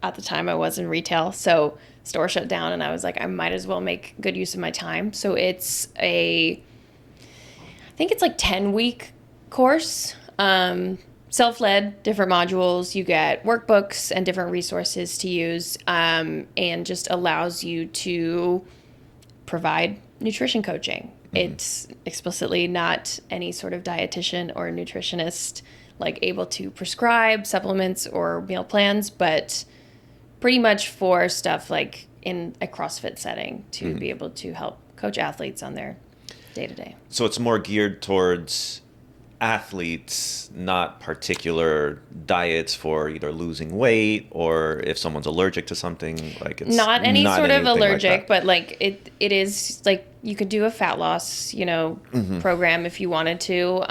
[SPEAKER 2] at the time I was in retail. So store shut down and I was like, I might as well make good use of my time. So it's I think it's like 10-week course, self-led, different modules. You get workbooks and different resources to use, and just allows you to provide nutrition coaching. It's explicitly not any sort of dietitian or nutritionist like able to prescribe supplements or meal plans, but pretty much for stuff like in a CrossFit setting to be able to help coach athletes on their day-to-day.
[SPEAKER 1] So it's more geared towards athletes, not particular diets for either losing weight or if someone's allergic to something. Like it's
[SPEAKER 2] Not any sort of
[SPEAKER 1] anything like
[SPEAKER 2] allergic,
[SPEAKER 1] that.
[SPEAKER 2] but like it is like you could do a fat loss, program if you wanted to.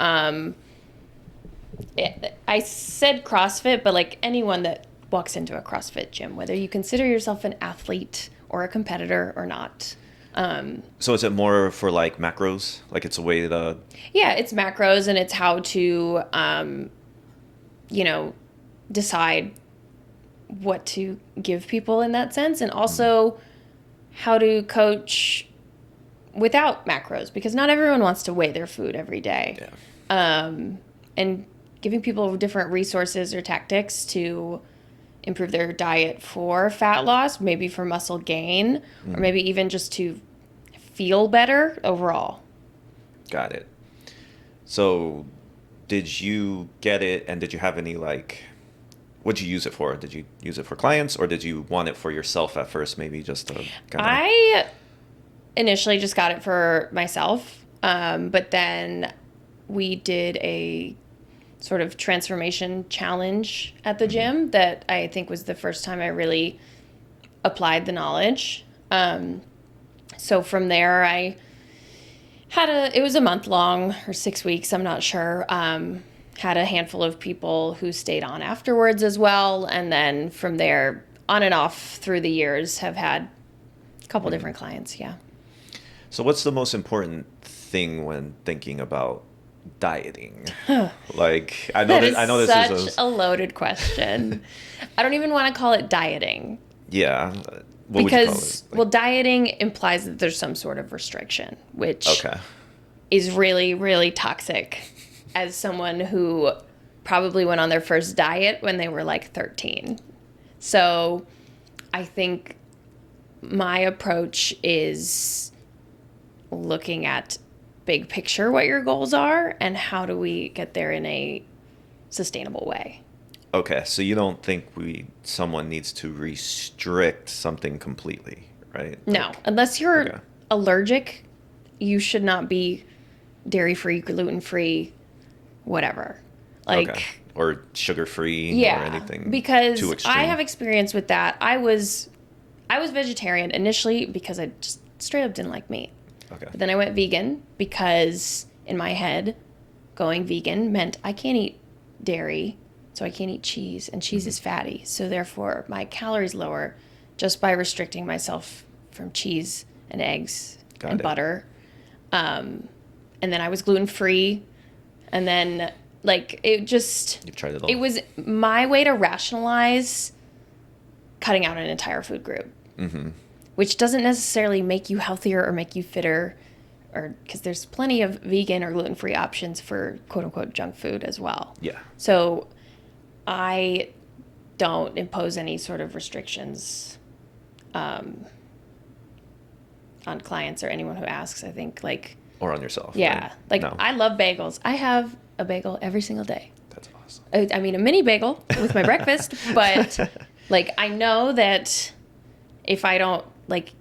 [SPEAKER 2] I said CrossFit, but like anyone that walks into a CrossFit gym, whether you consider yourself an athlete or a competitor or not.
[SPEAKER 1] So is it more for like macros? Like it's a way to...
[SPEAKER 2] Yeah, it's macros, and it's how to, decide what to give people in that sense, and also how to coach without macros, because not everyone wants to weigh their food every day.
[SPEAKER 1] Yeah.
[SPEAKER 2] And giving people different resources or tactics to improve their diet for fat loss, maybe for muscle gain, or maybe even just to feel better overall.
[SPEAKER 1] Got it. So did you get it, and did you have any like... What'd you use it for? Did you use it for clients, or did you want it for yourself at first, maybe just to kind of...
[SPEAKER 2] I initially just got it for myself, but then we did a sort of transformation challenge at the gym that I think was the first time I really applied the knowledge. So from there, I had it was a month long or 6 weeks, I'm not sure. Had a handful of people who stayed on afterwards as well. And then from there, on and off through the years, have had a couple different clients. Yeah.
[SPEAKER 1] So what's the most important thing when thinking about dieting? Like, I know this is
[SPEAKER 2] such a loaded question. I don't even want to call it dieting.
[SPEAKER 1] Yeah. What would you call it? Like,
[SPEAKER 2] Well, dieting implies that there's some sort of restriction, which is really, really toxic. As someone who probably went on their first diet when they were like 13. So I think my approach is looking at big picture what your goals are and how do we get there in a sustainable way.
[SPEAKER 1] Okay, so you don't think someone needs to restrict something completely, right?
[SPEAKER 2] No, unless you're allergic, you should not be dairy-free, gluten-free, whatever. Like,
[SPEAKER 1] or sugar-free or anything.
[SPEAKER 2] Because
[SPEAKER 1] too extreme.
[SPEAKER 2] I have experience with that. I was vegetarian initially because I just straight up didn't like meat.
[SPEAKER 1] Okay.
[SPEAKER 2] But then I went vegan because in my head, going vegan meant I can't eat dairy, so I can't eat cheese, and cheese is fatty. So therefore, my calories lower just by restricting myself from cheese and eggs and butter. And then I was gluten-free. And then, like, it just...
[SPEAKER 1] You've tried it all.
[SPEAKER 2] It was my way to rationalize cutting out an entire food group. Mm-hmm. Which doesn't necessarily make you healthier or make you fitter, or because there's plenty of vegan or gluten-free options for quote-unquote junk food as well.
[SPEAKER 1] Yeah.
[SPEAKER 2] So I don't impose any sort of restrictions on clients or anyone who asks. I think, like...
[SPEAKER 1] Or on yourself.
[SPEAKER 2] Yeah.
[SPEAKER 1] Right?
[SPEAKER 2] Like,
[SPEAKER 1] No.
[SPEAKER 2] I love bagels. I have a bagel every single day.
[SPEAKER 1] That's awesome.
[SPEAKER 2] I mean, a mini bagel with my breakfast, but, like, I know that if I don't, like,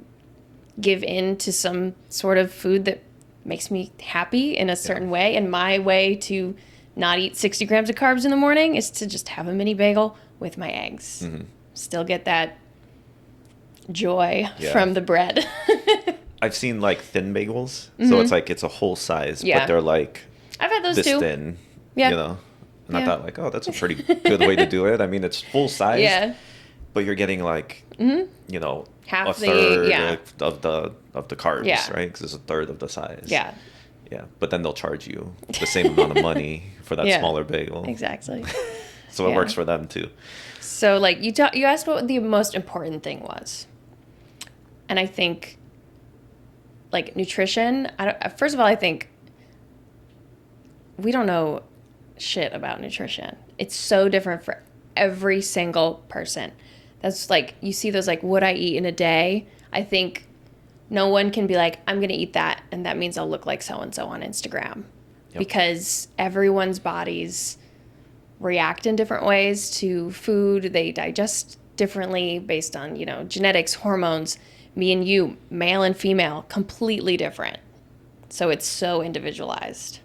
[SPEAKER 2] give in to some sort of food that makes me happy in a certain way, and my way to not eat 60 grams of carbs in the morning is to just have a mini bagel with my eggs. Mm-hmm. Still get that joy from the bread.
[SPEAKER 1] I've seen like thin bagels, so it's like it's a whole size, but they're like
[SPEAKER 2] I've had those
[SPEAKER 1] this
[SPEAKER 2] too.
[SPEAKER 1] thin,
[SPEAKER 2] Yeah.
[SPEAKER 1] you know. And I thought like, oh, that's a pretty good way to do it. I mean, it's full size, but you're getting like, you know,
[SPEAKER 2] half
[SPEAKER 1] a third
[SPEAKER 2] of
[SPEAKER 1] of the carbs, right? Because it's a third of the size. Yeah. But then they'll charge you the same amount of money for that smaller bagel.
[SPEAKER 2] Exactly.
[SPEAKER 1] So it works for them too.
[SPEAKER 2] So like you asked what the most important thing was, and I think like nutrition. First of all, I think we don't know shit about nutrition. It's so different for every single person. That's like, you see those like, what I eat in a day. I think no one can be like, I'm going to eat that, and that means I'll look like so-and-so on Instagram. Because everyone's bodies react in different ways to food. They digest differently based on, you know, genetics, hormones. Me and you, male and female, completely different. So it's so individualized.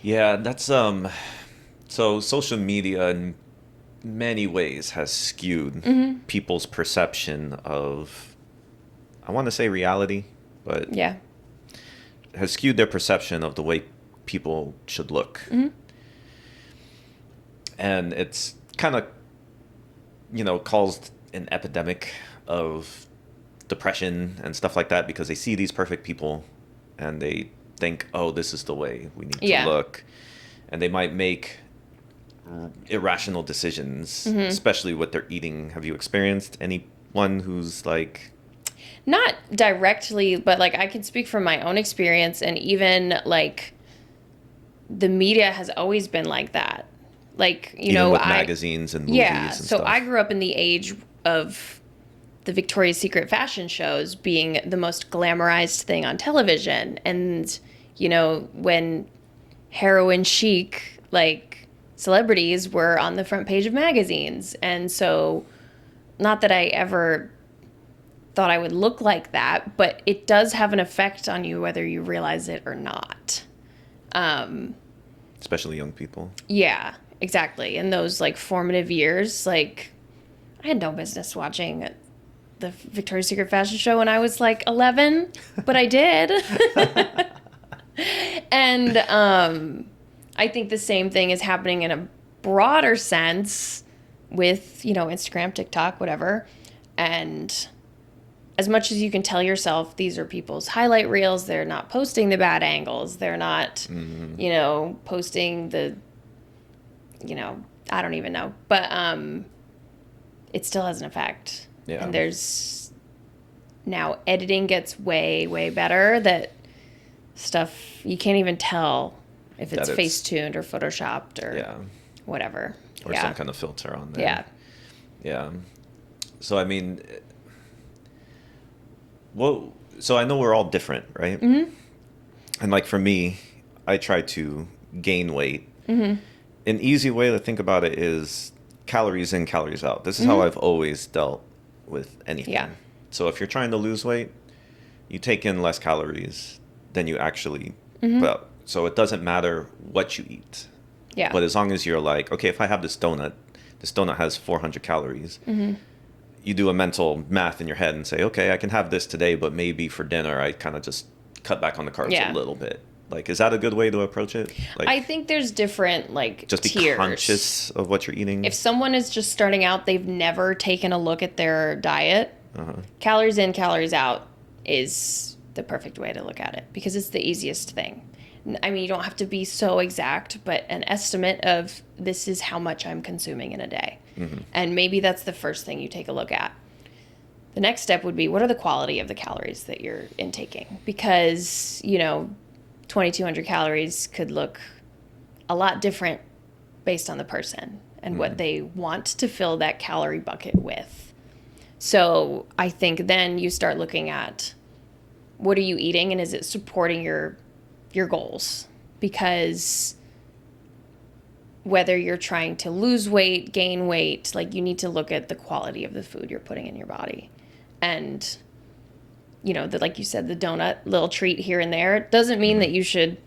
[SPEAKER 1] Yeah, that's so social media in many ways has skewed people's perception of, I want to say reality, but has skewed their perception of the way people should look. And it's kind of caused an epidemic of depression and stuff like that because they see these perfect people and they think, oh, this is the way we need to look. And they might make irrational decisions, especially what they're eating. Have you experienced anyone who's like...
[SPEAKER 2] Not directly, but like I can speak from my own experience, and even like the media has always been like that. Like,
[SPEAKER 1] Even with magazines and movies and stuff.
[SPEAKER 2] I grew up in the age of the Victoria's Secret fashion shows being the most glamorized thing on television. And, when heroin chic, like, celebrities were on the front page of magazines. And so, not that I ever thought I would look like that, but it does have an effect on you whether you realize it or not.
[SPEAKER 1] Especially young people.
[SPEAKER 2] Yeah, exactly. In those, like, formative years, like, I had no business watching the Victoria's Secret fashion show when I was, like, 11, but I did. And I think the same thing is happening in a broader sense with, Instagram, TikTok, whatever. And as much as you can tell yourself these are people's highlight reels, they're not posting the bad angles. They're not, posting the, I don't even know. But it still has an effect.
[SPEAKER 1] Yeah.
[SPEAKER 2] And there's now editing gets way, way better. That stuff, you can't even tell if it's face-tuned or photoshopped or whatever.
[SPEAKER 1] Or some kind of filter on there.
[SPEAKER 2] Yeah.
[SPEAKER 1] Yeah. So, I mean... Well, so I know we're all different, right? Mm-hmm. And like for me, I try to gain weight. Mm-hmm. An easy way to think about it is calories in, calories out. This is how I've always dealt with anything.
[SPEAKER 2] Yeah.
[SPEAKER 1] So if you're trying to lose weight, you take in less calories than you actually put out. So it doesn't matter what you eat.
[SPEAKER 2] Yeah.
[SPEAKER 1] But as long as you're like, okay, if I have this donut has 400 calories. Mm-hmm. You do a mental math in your head and say, okay, I can have this today, but maybe for dinner I kind of just cut back on the carbs a little bit. Like, is that a good way to approach it? Like,
[SPEAKER 2] I think there's different, like,
[SPEAKER 1] just be
[SPEAKER 2] tiers.
[SPEAKER 1] conscious of what you're eating.
[SPEAKER 2] If someone is just starting out, they've never taken a look at their diet, calories in, calories out is the perfect way to look at it because it's the easiest thing. I mean, you don't have to be so exact, but an estimate of this is how much I'm consuming in a day. Mm-hmm. And maybe that's the first thing you take a look at. The next step would be, what are the quality of the calories that you're intaking? Because, 2,200 calories could look a lot different based on the person and what they want to fill that calorie bucket with. So I think then you start looking at, what are you eating and is it supporting your goals? Because whether you're trying to lose weight, gain weight, like, you need to look at the quality of the food you're putting in your body. And, like you said, the donut, little treat here and there, doesn't mean that you should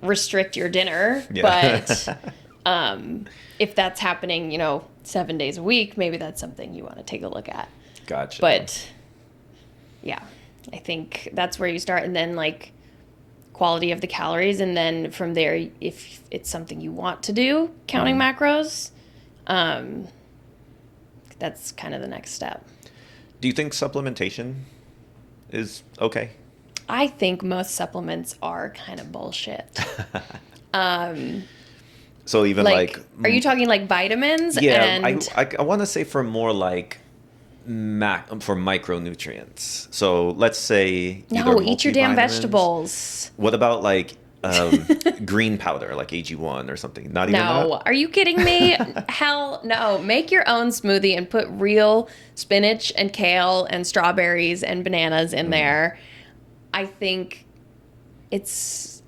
[SPEAKER 2] restrict your dinner. Yeah. But if that's happening, 7 days a week, maybe that's something you want to take a look at.
[SPEAKER 1] Gotcha.
[SPEAKER 2] But, yeah, I think that's where you start. And then, like, quality of the calories, and then from there, if it's something you want to do, counting macros, that's kind of the next step.
[SPEAKER 1] Do you think supplementation is okay?
[SPEAKER 2] I think most supplements are kind of bullshit.
[SPEAKER 1] So even like
[SPEAKER 2] are you talking like vitamins?
[SPEAKER 1] Yeah,
[SPEAKER 2] and
[SPEAKER 1] I want to say for more like for micronutrients. So let's say
[SPEAKER 2] no, eat your damn vegetables.
[SPEAKER 1] What about like green powder, like AG1 or something? Not even
[SPEAKER 2] no.
[SPEAKER 1] that?
[SPEAKER 2] Are you kidding me? Hell no. Make your own smoothie and put real spinach and kale and strawberries and bananas in there. I think it's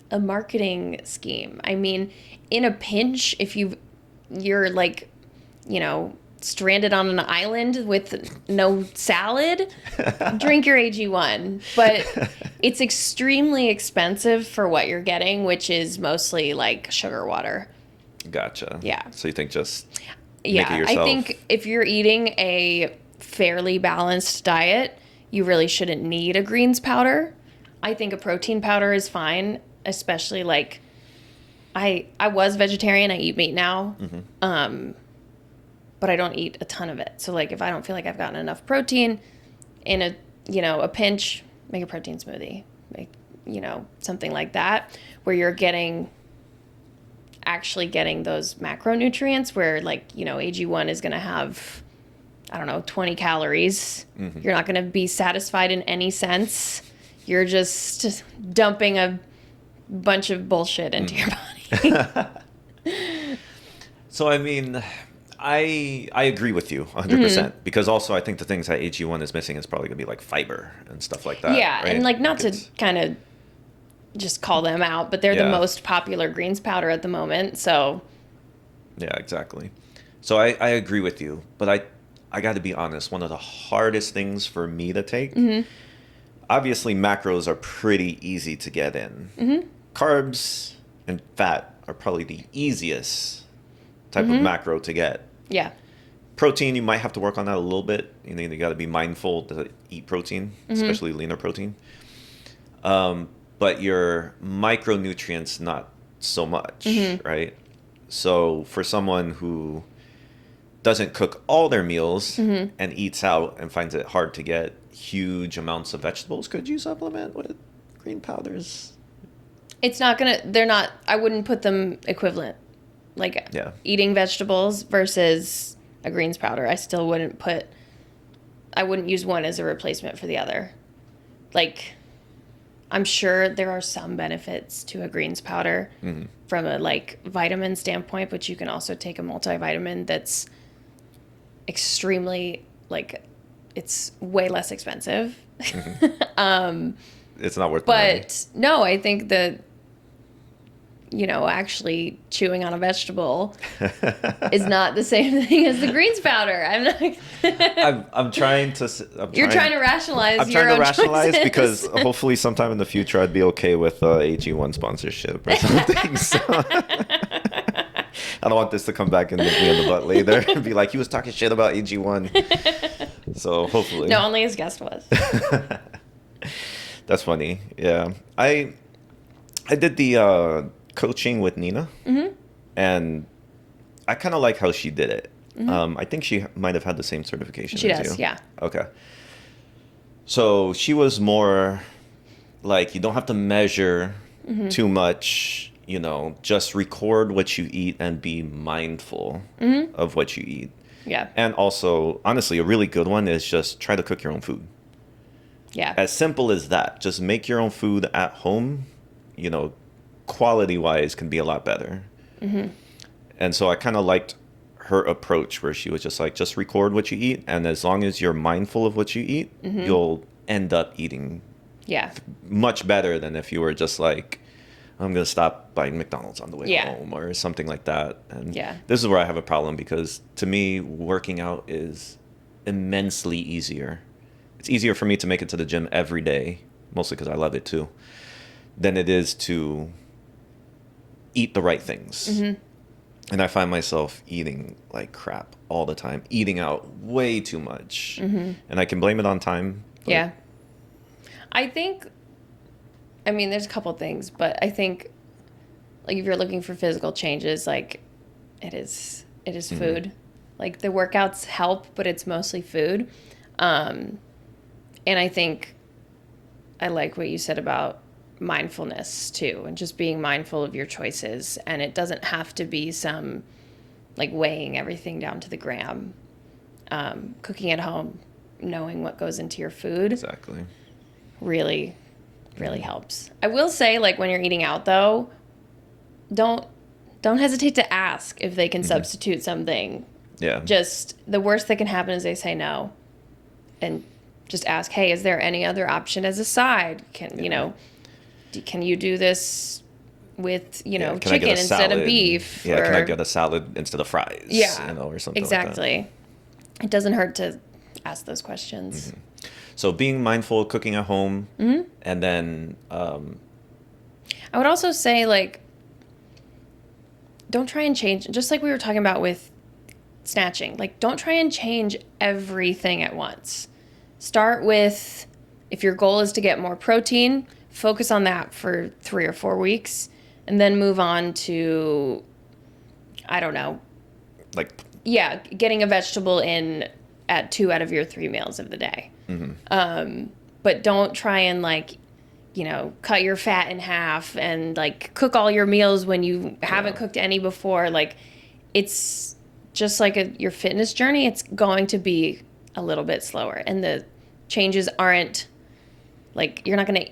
[SPEAKER 2] a marketing scheme. I mean, in a pinch, if you're like, stranded on an island with no salad, drink your AG1. But it's extremely expensive for what you're getting, which is mostly like sugar water.
[SPEAKER 1] Gotcha.
[SPEAKER 2] Yeah.
[SPEAKER 1] So you think just make it yourself?
[SPEAKER 2] I think if you're eating a fairly balanced diet, you really shouldn't need a greens powder. I think a protein powder is fine, especially like I was vegetarian. I eat meat now. Mm-hmm. but I don't eat a ton of it. So like if I don't feel like I've gotten enough protein in a, you know, a pinch, make a protein smoothie, make, you know, something like that where you're actually getting those macronutrients where like, you know, AG1 is going to have, I don't know, 20 calories. Mm-hmm. You're not going to be satisfied in any sense. You're just dumping a bunch of bullshit into your body.
[SPEAKER 1] So, I mean, I agree with you 100% because also I think the things that AG1 is missing is probably going to be like fiber and stuff like that.
[SPEAKER 2] Yeah,
[SPEAKER 1] right?
[SPEAKER 2] and like not to kind of just call them out, but they're the most popular greens powder at the moment, so.
[SPEAKER 1] Yeah, exactly. So I agree with you, but I got to be honest, one of the hardest things for me to take, obviously macros are pretty easy to get in. Mm-hmm. Carbs and fat are probably the easiest type of macro to get.
[SPEAKER 2] Yeah.
[SPEAKER 1] Protein, you might have to work on that a little bit. You know, you got to be mindful to eat protein, especially leaner protein. But your micronutrients, not so much, right? So for someone who doesn't cook all their meals and eats out and finds it hard to get huge amounts of vegetables, could you supplement with green powders?
[SPEAKER 2] It's not I wouldn't put them equivalent. Like eating vegetables versus a greens powder. I wouldn't use one as a replacement for the other. Like, I'm sure there are some benefits to a greens powder from a like vitamin standpoint, but you can also take a multivitamin that's extremely like it's way less expensive.
[SPEAKER 1] It's not worth the money.
[SPEAKER 2] But no, I think that, you know, actually chewing on a vegetable is not the same thing as the greens powder. I'm not.
[SPEAKER 1] I'm trying to.
[SPEAKER 2] You're trying to rationalize.
[SPEAKER 1] I'm trying to rationalize because hopefully sometime in the future I'd be okay with AG1 sponsorship or something. So. I don't want this to come back and hit me in the butt later and be like, he was talking shit about AG1. So hopefully.
[SPEAKER 2] No, only his guest was.
[SPEAKER 1] That's funny. Yeah. I did the coaching with Nina, and I kind of like how she did it. I think she might have had the same certification
[SPEAKER 2] she
[SPEAKER 1] as
[SPEAKER 2] does,
[SPEAKER 1] you.
[SPEAKER 2] yeah.
[SPEAKER 1] Okay. So she was more like, you don't have to measure too much. You know, just record what you eat and be mindful of what you eat.
[SPEAKER 2] Yeah.
[SPEAKER 1] And also, honestly, a really good one is just try to cook your own food.
[SPEAKER 2] Yeah.
[SPEAKER 1] As simple as that. Just make your own food at home. You know, quality-wise can be a lot better. And so I kind of liked her approach where she was just like, just record what you eat. And as long as you're mindful of what you eat, you'll end up eating much better than if you were just like, I'm going to stop buying McDonald's on the way home or something like that. And this is where I have a problem because to me, working out is immensely easier. It's easier for me to make it to the gym every day, mostly because I love it too, than it is to eat the right things. And I find myself eating like crap all the time, eating out way too much. And I can blame it on time.
[SPEAKER 2] Yeah. I mean, there's a couple things, but I think, like, if you're looking for physical changes, like, it is food. Like, the workouts help, but it's mostly food. And I think I like what you said about mindfulness, too, and just being mindful of your choices. And it doesn't have to be some, like, weighing everything down to the gram. Cooking at home, knowing what goes into your food.
[SPEAKER 1] Exactly.
[SPEAKER 2] Really helps. I will say, like, when you're eating out though, don't hesitate to ask if they can substitute something.
[SPEAKER 1] Yeah.
[SPEAKER 2] Just the worst that can happen is they say no. And just ask, hey, is there any other option as a side? Can you do this with, chicken instead of beef?
[SPEAKER 1] Yeah, can I get a salad instead of fries?
[SPEAKER 2] Yeah.
[SPEAKER 1] Or something
[SPEAKER 2] exactly.
[SPEAKER 1] like that.
[SPEAKER 2] It doesn't hurt to ask those questions.
[SPEAKER 1] So being mindful of cooking at home, and then...
[SPEAKER 2] I would also say, like, don't try and change, just like we were talking about with snatching, like, don't try and change everything at once. Start with, if your goal is to get more protein, focus on that for 3 or 4 weeks, and then move on to, I don't know.
[SPEAKER 1] Like
[SPEAKER 2] yeah, getting a vegetable in at 2 out of your 3 meals of the day. But don't try and like, cut your fat in half and like cook all your meals when you haven't cooked any before. Like, it's just like your fitness journey. It's going to be a little bit slower, and the changes aren't like, you're not going to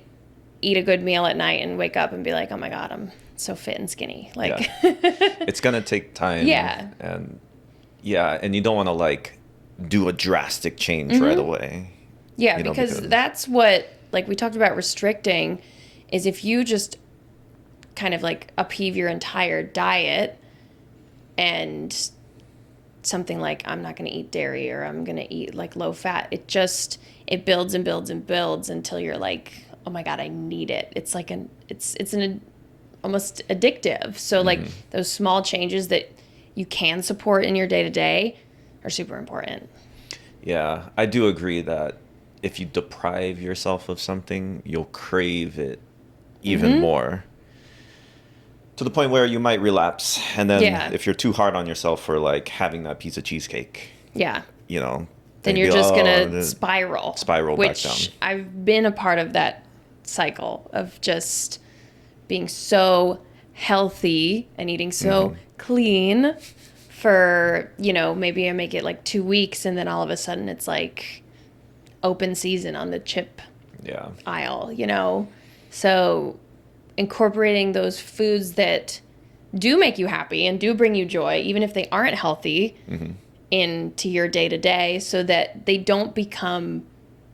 [SPEAKER 2] eat a good meal at night and wake up and be like, oh my God, I'm so fit and skinny. Like,
[SPEAKER 1] it's going to take time.
[SPEAKER 2] Yeah.
[SPEAKER 1] And you don't want to like do a drastic change right away.
[SPEAKER 2] Yeah, because that's what, like we talked about restricting, is if you just kind of like upheave your entire diet and something like, I'm not going to eat dairy or I'm going to eat like low fat, it builds and builds and builds until you're like, oh my God, I need it. It's like it's almost addictive. So like those small changes that you can support in your day to day are super important.
[SPEAKER 1] Yeah, I do agree that if you deprive yourself of something, you'll crave it even more, to the point where you might relapse. And then if you're too hard on yourself for like having that piece of cheesecake,
[SPEAKER 2] then
[SPEAKER 1] then
[SPEAKER 2] you're just gonna spiral
[SPEAKER 1] back down.
[SPEAKER 2] Which I've been a part of that cycle of just being so healthy and eating so clean for, maybe I make it like 2 weeks, and then all of a sudden it's like open season on the chip aisle, So incorporating those foods that do make you happy and do bring you joy, even if they aren't healthy, into your day to day, so that they don't become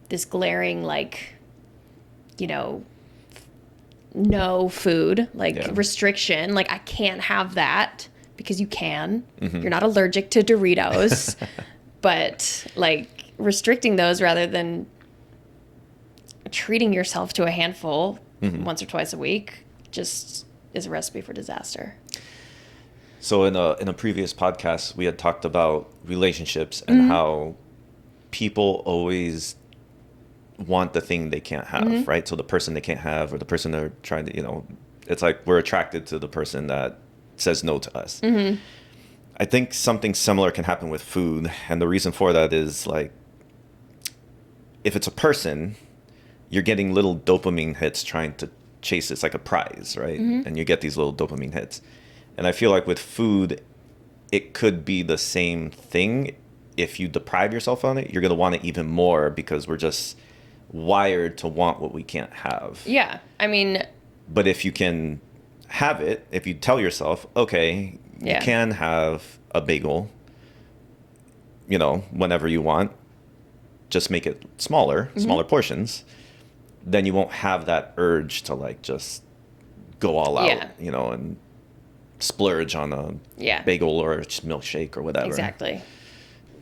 [SPEAKER 2] this glaring, like, no food, like restriction. Like, I can't have that, because you can. You're not allergic to Doritos. But like restricting those rather than treating yourself to a handful once or twice a week just is a recipe for disaster.
[SPEAKER 1] So in a previous podcast, we had talked about relationships and how people always want the thing they can't have, right? So the person they can't have, or the person they're trying to, it's like we're attracted to the person that says no to us. I think something similar can happen with food. And the reason for that is, like, if it's a person, you're getting little dopamine hits trying to chase it. It's like a prize, right? And you get these little dopamine hits. And I feel like with food, it could be the same thing. If you deprive yourself on it, you're going to want it even more, because we're just wired to want what we can't have.
[SPEAKER 2] Yeah. I mean,
[SPEAKER 1] but if you can have it, if you tell yourself, okay, you can have a bagel, whenever you want, just make it smaller portions, then you won't have that urge to like just go all out, and splurge on a bagel or a milkshake or whatever.
[SPEAKER 2] Exactly.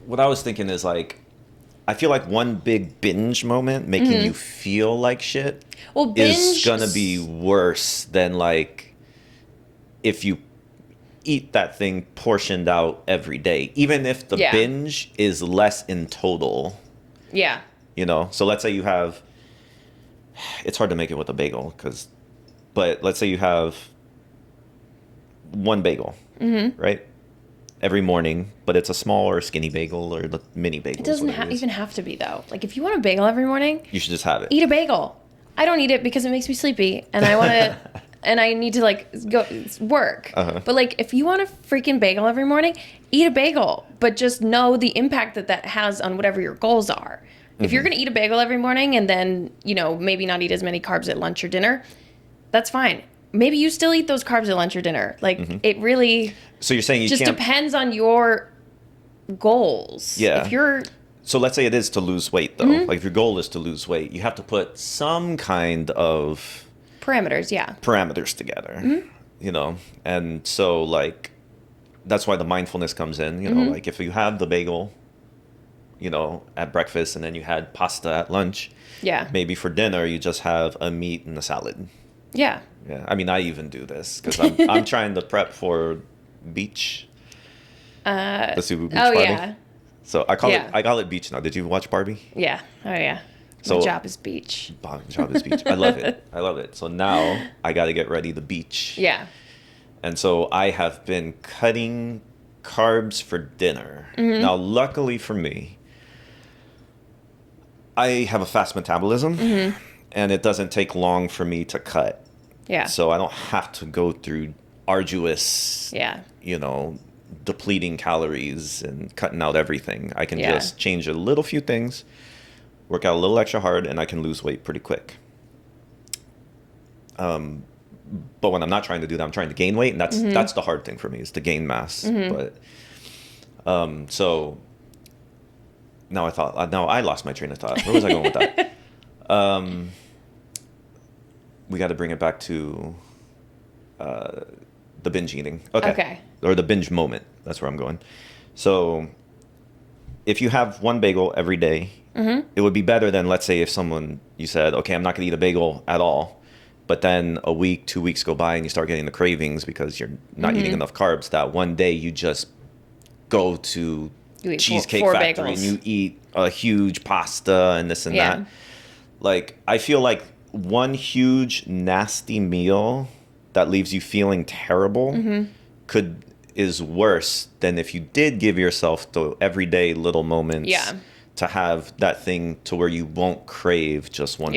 [SPEAKER 1] What I was thinking is, like, I feel like one big binge moment making you feel like shit is gonna be worse than like if you eat that thing portioned out every day, even if the binge is less in total.
[SPEAKER 2] Yeah.
[SPEAKER 1] So let's say you have, it's hard to make it with a bagel but let's say you have one bagel, right? Every morning, but it's a small or skinny bagel or the mini bagel.
[SPEAKER 2] It doesn't even have to be, though. Like, if you want a bagel every morning,
[SPEAKER 1] you should just have it.
[SPEAKER 2] Eat a bagel. I don't eat it because it makes me sleepy, and I want to, and I need to like go work. But like, if you want a freaking bagel every morning, eat a bagel. But just know the impact that has on whatever your goals are. If you're gonna eat a bagel every morning and then maybe not eat as many carbs at lunch or dinner, that's fine. Maybe you still eat those carbs at lunch or dinner. Like, it really. So you're saying just depends on your goals.
[SPEAKER 1] Yeah.
[SPEAKER 2] If you're.
[SPEAKER 1] So let's say it is to lose weight, though. Like, if your goal is to lose weight, you have to put some kind of parameters together. And so, like, that's why the mindfulness comes in. Like, if you have the bagel, at breakfast, and then you had pasta at lunch.
[SPEAKER 2] Yeah.
[SPEAKER 1] Maybe for dinner you just have a meat and a salad.
[SPEAKER 2] Yeah.
[SPEAKER 1] Yeah. I mean, I even do this because I'm trying to prep for beach. The Subaru Beach Party. Yeah. So I call it beach now. Did you watch Barbie?
[SPEAKER 2] Yeah. Oh yeah. So my job is beach.
[SPEAKER 1] My job is beach. I love it. So now I got to get ready to beach.
[SPEAKER 2] Yeah.
[SPEAKER 1] And so I have been cutting carbs for dinner. Now, luckily for me, I have a fast metabolism, and it doesn't take long for me to cut.
[SPEAKER 2] Yeah.
[SPEAKER 1] So I don't have to go through arduous, depleting calories and cutting out everything. I can just change a little few things, work out a little extra hard, and I can lose weight pretty quick. But when I'm not trying to do that, I'm trying to gain weight, and that's the hard thing for me, is to gain mass. But so now I lost my train of thought. Where was I going with that? We got to bring it back to the binge eating. Okay. Or the binge moment. That's where I'm going. So if you have one bagel every day, it would be better than, let's say, if you said, okay, I'm not going to eat a bagel at all, but then a week, 2 weeks go by and you start getting the cravings because you're not eating enough carbs, that one day you just go to Cheesecake Factory and you eat a huge pasta and this and that. Like, I feel like one huge nasty meal that leaves you feeling terrible is worse than if you did give yourself the everyday little moments to have that thing to where you won't crave just one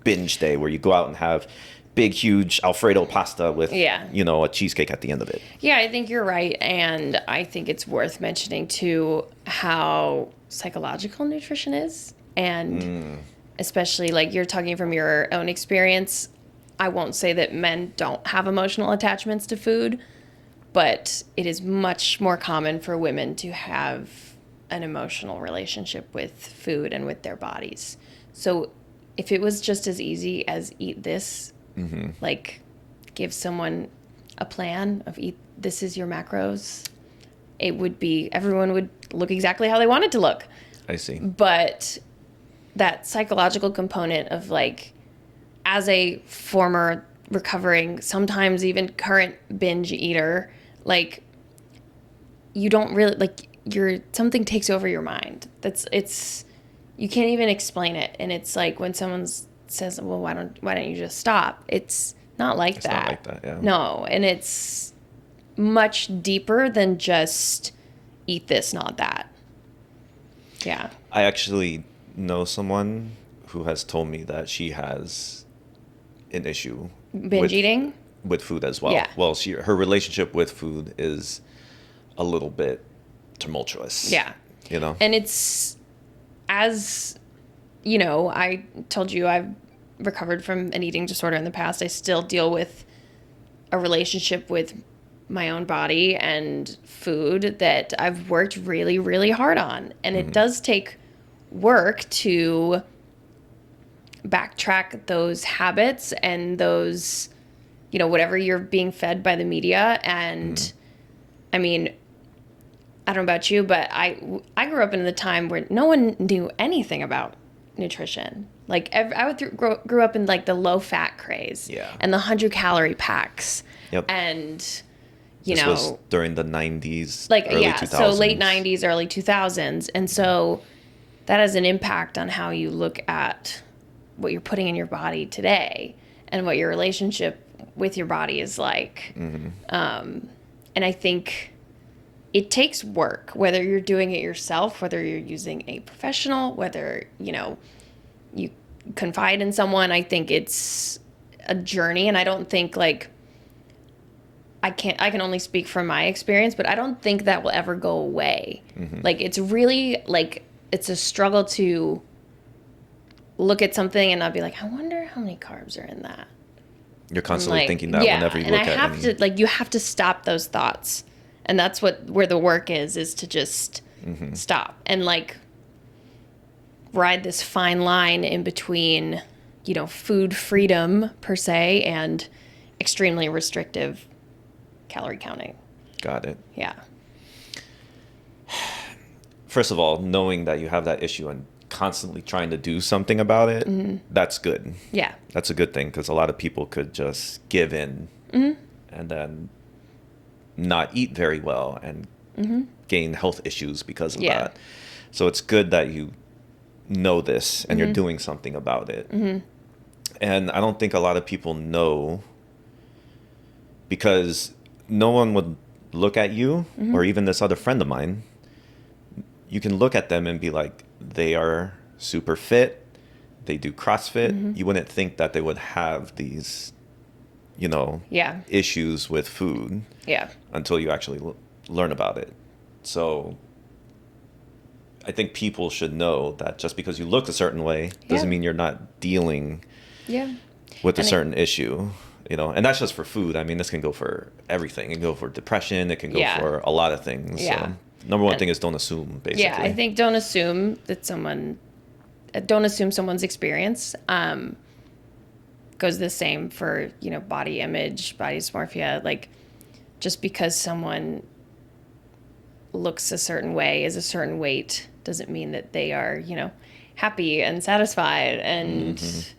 [SPEAKER 1] binge day where you go out and have big, huge Alfredo pasta with, a cheesecake at the end of it. Yeah,
[SPEAKER 2] I think you're right. And I think it's worth mentioning, too, how psychological nutrition is. And especially, like, you're talking from your own experience. I won't say that men don't have emotional attachments to food, but it is much more common for women to have an emotional relationship with food and with their bodies. So if it was just as easy as eat this, like, give someone a plan of this is your macros, everyone would look exactly how they want it to look.
[SPEAKER 1] I see.
[SPEAKER 2] But that psychological component of, like, as a former recovering, sometimes even current binge eater, like, you don't really, like, something takes over your mind. You can't even explain it. And it's like when someone says, well, why don't you just stop? It's not like that.
[SPEAKER 1] It's not like that, yeah.
[SPEAKER 2] No, and it's much deeper than just eat this, not that. Yeah.
[SPEAKER 1] I actually know someone who has told me that she has an issue
[SPEAKER 2] binge eating
[SPEAKER 1] with food as well. Well, her relationship with food is a little bit tumultuous. And it's, as I told you, I've recovered from an eating disorder in the past. I still deal with a relationship with my own body and food that I've worked really, really hard on. And it does take work to backtrack those habits and those, whatever you're being fed by the media. And I mean, I don't know about you, but I grew up in the time where no one knew anything about nutrition. Like, I grew up in, like, the low fat craze and the 100-calorie packs. And this was during the 90s, early 2000s.
[SPEAKER 2] So late 90s, early 2000s. And so that has an impact on how you look at what you're putting in your body today and what your relationship with your body is like. And I think it takes work, whether you're doing it yourself, whether you're using a professional, whether, you confide in someone. I think it's a journey, and I don't think, like, I can only speak from my experience, but I don't think that will ever go away. Like, it's really, like, it's a struggle to look at something and not be like, I wonder how many carbs are in that.
[SPEAKER 1] You're constantly thinking that whenever you look at it.
[SPEAKER 2] You have to stop those thoughts. And that's where the work is to just stop and, like, ride this fine line in between, food freedom per se and extremely restrictive calorie counting.
[SPEAKER 1] Got it.
[SPEAKER 2] Yeah.
[SPEAKER 1] First of all, knowing that you have that issue and constantly trying to do something about it, that's good.
[SPEAKER 2] Yeah.
[SPEAKER 1] That's a good thing, because a lot of people could just give in and then not eat very well and gain health issues because of that. So it's good that you know this and you're doing something about it. And I don't think a lot of people know, because no one would look at you or even this other friend of mine, you can look at them and be like, they are super fit, they do CrossFit. You wouldn't think that they would have these, issues with food until you actually learn about it. So I think people should know that just because you look a certain way doesn't mean you're not dealing with a certain issue. And that's just for food. I mean, this can go for everything. It can go for depression. It can go for a lot of things.
[SPEAKER 2] Yeah.
[SPEAKER 1] So number one thing is don't assume, basically.
[SPEAKER 2] Yeah, I think don't assume someone's experience. Goes the same for, body image, body dysmorphia. Like, just because someone looks a certain way, is a certain weight, doesn't mean that they are, happy and satisfied and,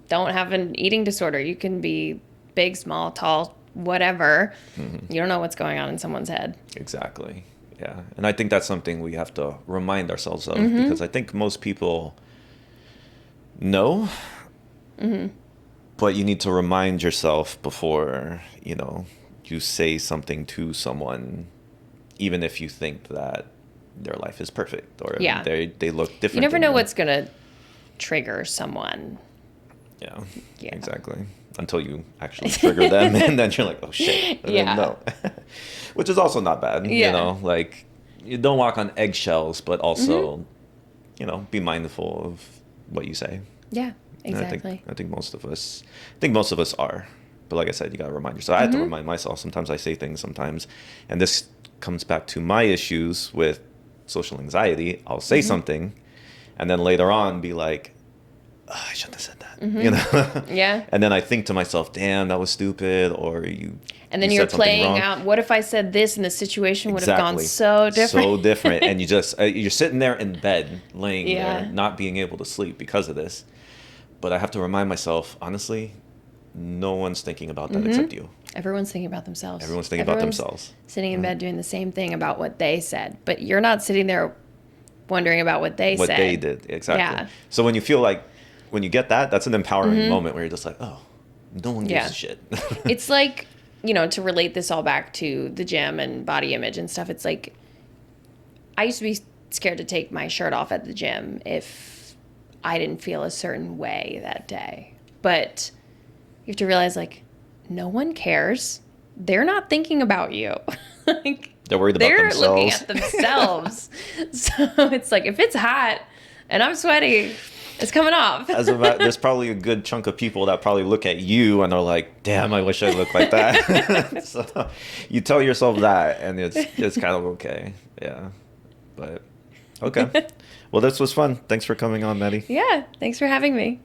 [SPEAKER 2] don't have an eating disorder. You can be big, small, tall, whatever. You don't know what's going on in someone's head.
[SPEAKER 1] Exactly. Yeah. And I think that's something we have to remind ourselves of because I think most people know, but you need to remind yourself before, you say something to someone, even if you think that their life is perfect or they look different.
[SPEAKER 2] You never know what's going to trigger someone.
[SPEAKER 1] Yeah, exactly. Until you actually trigger them, and then you're like, oh, shit. No. Which is also not bad, Like, you don't walk on eggshells, but also, be mindful of what you say.
[SPEAKER 2] Yeah, exactly.
[SPEAKER 1] I think most of us are. But like I said, you got to remind yourself. I have to remind myself. Sometimes I say things and this comes back to my issues with social anxiety. I'll say something, and then later on be like, oh, I shouldn't have said that.
[SPEAKER 2] Yeah.
[SPEAKER 1] And then I think to myself, damn, that was stupid. Or
[SPEAKER 2] and then you're playing out, what if I said this and the situation would have gone so different?
[SPEAKER 1] So different. And you just, you're sitting there in bed, laying there, not being able to sleep because of this. But I have to remind myself, honestly, no one's thinking about that except you.
[SPEAKER 2] Everyone's thinking about themselves.
[SPEAKER 1] Everyone's thinking about themselves.
[SPEAKER 2] Sitting in bed doing the same thing about what they said. But you're not sitting there wondering about what they said.
[SPEAKER 1] What they did, exactly.
[SPEAKER 2] Yeah.
[SPEAKER 1] So when you feel like, when you get that, that's an empowering moment where you're just like, oh, no one gives a shit.
[SPEAKER 2] It's like, to relate this all back to the gym and body image and stuff, it's like, I used to be scared to take my shirt off at the gym if I didn't feel a certain way that day. But you have to realize, like, no one cares. They're not thinking about you. Like,
[SPEAKER 1] they're worried about themselves.
[SPEAKER 2] They're looking at themselves. So it's like, if it's hot and I'm sweaty, it's coming off.
[SPEAKER 1] There's probably a good chunk of people that probably look at you and are like, damn, I wish I looked like that. So you tell yourself that, and it's kind of okay. Yeah. But, okay. Well, this was fun. Thanks for coming on, Maddie.
[SPEAKER 2] Yeah. Thanks for having me.